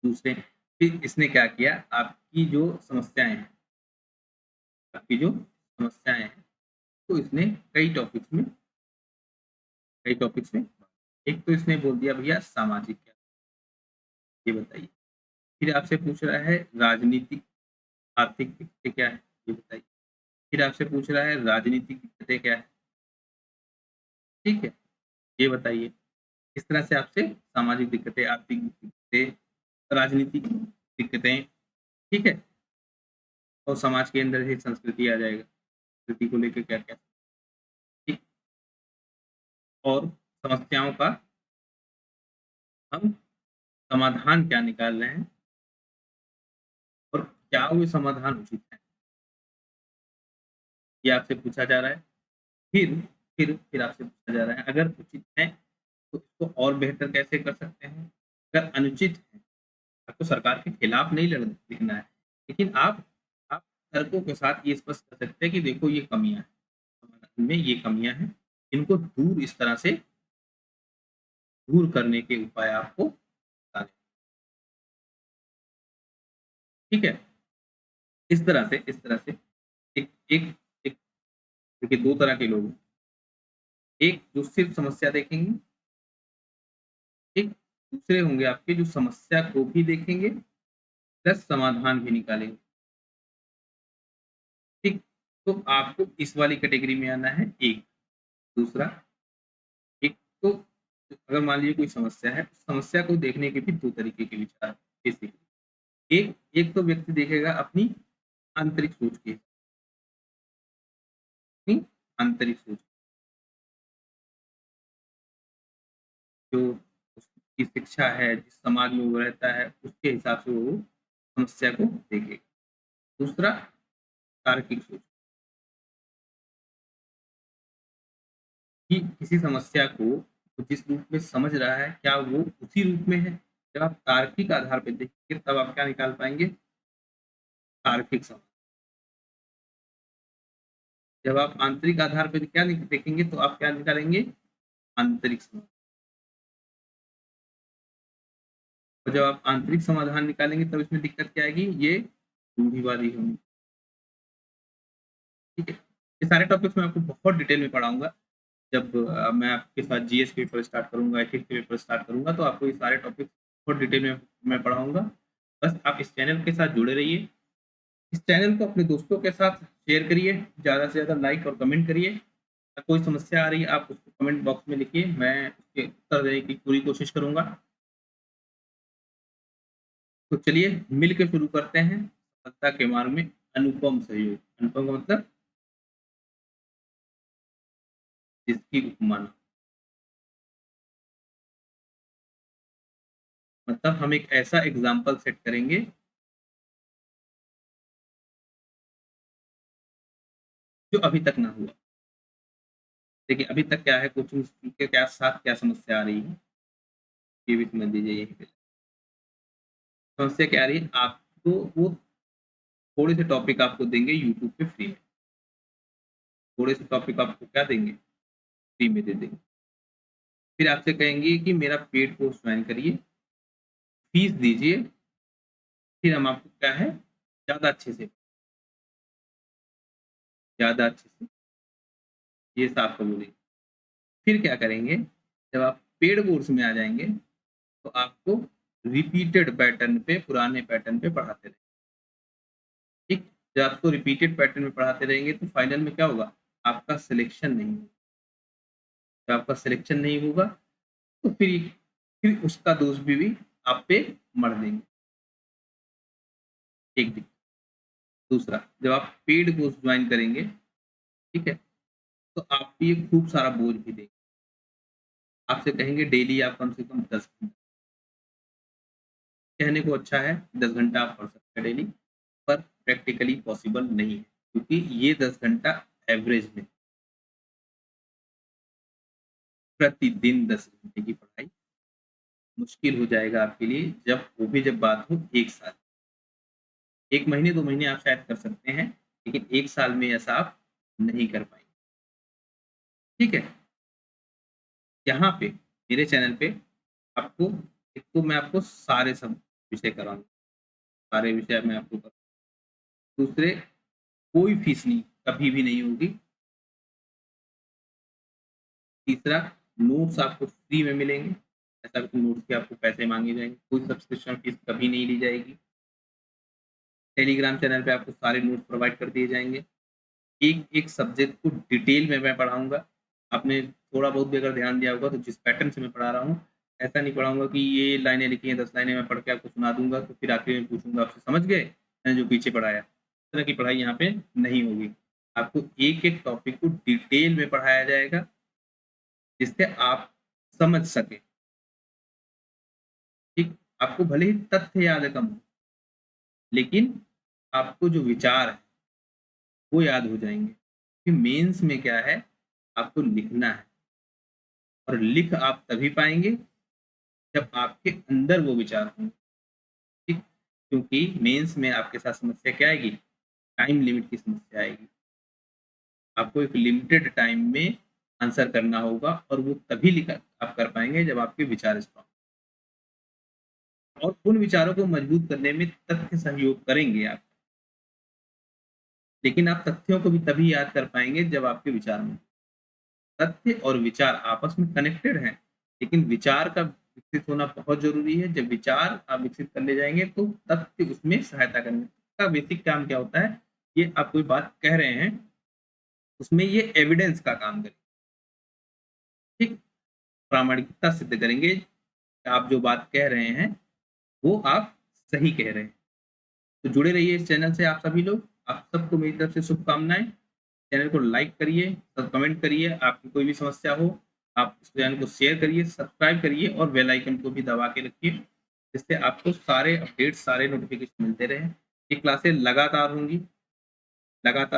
दूसरे फिर इसने क्या किया, आपकी जो समस्याएँ हैं, तो इसने कई टॉपिक्स में एक तो इसने बोल दिया भैया सामाजिक क्या, ये बताइए। फिर आपसे पूछ रहा है राजनीतिक आर्थिक दिक्कतें क्या है, ये बताइए। फिर आपसे पूछ रहा है राजनीतिक दिक्कतें क्या है, ठीक है? ये बताइए। इस तरह से आपसे सामाजिक दिक्कतें, आर्थिक दिक्कतें, राजनीतिक दिक्कतें, ठीक है? और समाज के अंदर ही संस्कृति आ जाएगा, संस्कृति को लेके क्या-क्या, ठीक? और समस्याओं का हम समाधान क्या निकाल रहे हैं, और क्या वो समाधान उचित है, ये आपसे पूछा जा रहा है। फिर फिर आपसे पूछा जा रहा है अगर उचित है, तो इसको और बेहतर कैसे कर सकते हैं? अगर अनुचित है, आपको सरकार के खिलाफ नहीं लिखना है, लेकिन आप तर्कों के साथ ये स्पष्ट कर सकते हैं कि देखो ये कमियाँ हैं, समाधान में ये कमियाँ हैं, इनको इस तरह से दूर करने के उपाय आपको बताने, ठीक है? इस तरह से एक एक एक देखिए 2 तरह के लोग हैं, एक जो सिर्फ़ समस्या देखेंगे, एक दूसरे होंगे आपके जो समस्या को भी देखेंगे, प्लस समाधान भी निकालेंगे, ठीक? तो आपको इस वाली कैटेगरी में आना है एक। दूसरा, एक तो अगर मान लीजिए कोई समस्या है, उस समस्या को देखने के भी 2 तरीके के विचार बेसिकली। एक एक तो व्यक्ति देखेगा अपनी आंतरिक सोच के, अपनी आंतरिक सोच, जो उसकी शिक्षा है, जिस समाज में वो रहता है, उसके हिसाब से वो समस्या को देखेगा। दूसरा, तार्किक सोच, कि किसी समस्या को वो जिस रूप में समझ रहा है, क्या वो उसी रूप में है? जब आप तार्किक आधार पे देखेंगे, तब आप क्या निकाल पाएँगे? तार्किक सम जब आप आंतरिक आधार पे क्या देखेंगे, तो आप क्या निकालेंगे? आंतरिक सम और जब आप आंतरिक समाधान निकालेंगे तब इसमें दिक्कत क्या आएगी, ये रूढ़िवादी होंगी। ठीक है, ये सारे टॉपिक्स मैं आपको बहुत डिटेल में पढ़ाऊंगा जब मैं आपके साथ जीएस के पेपर स्टार्ट करूंगा, एथिक्स के पेपर स्टार्ट करूंगा, तो आपको ये सारे टॉपिक्स बहुत डिटेल में मैं पढ़ाऊंगा। बस आप इस चैनल के साथ जुड़े रहिए, इस चैनल को अपने दोस्तों के साथ शेयर करिए, ज़्यादा से ज़्यादा लाइक और कमेंट करिए। कोई समस्या आ रही है आप उसको कमेंट बॉक्स में लिखिए, मैं उसके उत्तर देने की पूरी कोशिश करूंगा। तो चलिए मिल के शुरू करते हैं सफलता के मार्ग में अनुपम सहयोग। अनुपम का मतलब जिसकी उपमा न, मतलब हम एक ऐसा एग्जाम्पल सेट करेंगे जो अभी तक ना हुआ। देखिए अभी तक क्या है, कोचिंग के क्या साथ क्या समस्या आ रही है, ये भी समझ लीजिए। यही पे समस्या क्या आ रही है, आपको वो थोड़े से टॉपिक आपको देंगे यूट्यूब पे फ्री में, थोड़े से टॉपिक आपको क्या देंगे, फ्री में दे देंगे। फिर आपसे कहेंगे कि मेरा पेड कोर्स ज्वाइन करिए, फीस दीजिए, फिर हम आपको क्या है ज़्यादा अच्छे से ये साफ कर बोलेंगे। फिर क्या करेंगे, जब आप पेड कोर्स में आ जाएंगे तो आपको रिपीटेड पैटर्न पे, पुराने पैटर्न पे पढ़ाते रहेंगे। ठीक, जब आपको रिपीटेड पैटर्न में पढ़ाते रहेंगे तो फाइनल में क्या होगा, आपका सिलेक्शन नहीं होगा। जब आपका सिलेक्शन नहीं होगा तो फिर उसका दोष भी आप पे मढ़ देंगे। एक दिन दूसरा, जब आप पेड कोर्स ज्वाइन करेंगे, ठीक है, तो आप पे ये खूब सारा बोझ भी देंगे। आपसे कहेंगे डेली आप कम से कम 10 घंटा, कहने को अच्छा है 10 घंटा आप पढ़ सकते हैं डेली, पर प्रैक्टिकली पॉसिबल नहीं है, क्योंकि ये 10 घंटा एवरेज में, प्रतिदिन 10 घंटे की पढ़ाई मुश्किल हो जाएगा आपके लिए, जब वो भी जब बात हो 1 साल। 1 महीने 2 महीने आप शायद कर सकते हैं, लेकिन 1 साल में ऐसा आप नहीं कर पाएंगे। ठीक है, यहाँ पे मेरे चैनल पे आपको, एक तो मैं आपको सारे सब विषय कराऊंगा, सारे विषय मैं आपको दूसरे कोई फीस नहीं, कभी भी नहीं होगी। तीसरा, नोट्स आपको फ्री में मिलेंगे, ऐसा कि नोट्स के आपको पैसे मांगे जाएंगे, कोई सब्सक्रिप्शन फीस कभी नहीं ली जाएगी। टेलीग्राम चैनल पे आपको सारे नोट्स प्रोवाइड कर दिए जाएंगे, एक एक सब्जेक्ट को डिटेल में मैं पढ़ाऊंगा। आपने थोड़ा बहुत भी अगर ध्यान दिया होगा तो जिस पैटर्न से मैं पढ़ा रहा हूँ, ऐसा नहीं पढ़ाऊंगा कि ये लाइनें लिखी हैं 10 लाइनें मैं पढ़ के आपको सुना दूंगा तो फिर आखिर में पूछूंगा आपसे समझ गए, मैंने जो पीछे पढ़ाया। इस तरह की पढ़ाई यहाँ पे नहीं होगी। आपको एक एक टॉपिक को डिटेल में पढ़ाया जाएगा जिससे आप समझ सके। ठीक, आपको भले ही तथ्य याद कम हो, लेकिन आपको जो विचार है वो याद हो जाएंगे। कि मेंस में क्या है, आपको लिखना है, और लिख आप तभी पाएंगे जब आपके अंदर वो विचार हों। ठीक, क्योंकि मेंस में आपके साथ समस्या क्या आएगी, टाइम लिमिट की समस्या आएगी। आपको एक लिमिटेड टाइम में आंसर करना होगा, और वो तभी लिखा आप कर पाएंगे जब आपके विचार स्ट्रॉन्ग, और उन विचारों को मजबूत करने में तथ्य सहयोग करेंगे आप। लेकिन आप तथ्यों को भी तभी याद कर पाएंगे जब आपके विचार में, तथ्य और विचार आपस में कनेक्टेड हैं, लेकिन विचार का विकसित होना बहुत जरूरी है। जब विचार आप विकसित करने जाएंगे तो तथ्य उसमें सहायता करेंगे। का बेसिक काम क्या होता है, ये आप कोई बात कह रहे हैं, उसमें ये एविडेंस का काम करें। ठीक, प्रामाणिकता सिद्ध करेंगे कि आप जो बात कह रहे हैं वो आप सही कह रहे हैं। तो जुड़े रहिए इस चैनल से आप सभी लोग। आप सबको मेरी तरफ से शुभकामनाएं। चैनल को लाइक करिए, कमेंट करिए, आपकी कोई भी समस्या हो आप इस चैनल को शेयर करिए, सब्सक्राइब करिए, और बेल आइकन को भी दबा के रखिए, जिससे आपको सारे अपडेट्स, सारे नोटिफिकेशन मिलते रहे। ये क्लासेस लगातार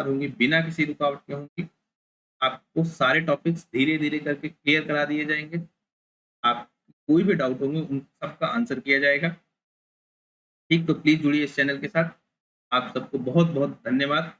होंगी, बिना किसी रुकावट के होंगी। आपको सारे टॉपिक्स धीरे धीरे करके क्लियर करा दिए जाएंगे। आप कोई भी डाउट होंगे उन सबका आंसर किया जाएगा। ठीक, तो प्लीज जुड़िए इस चैनल के साथ। आप सबको बहुत बहुत धन्यवाद।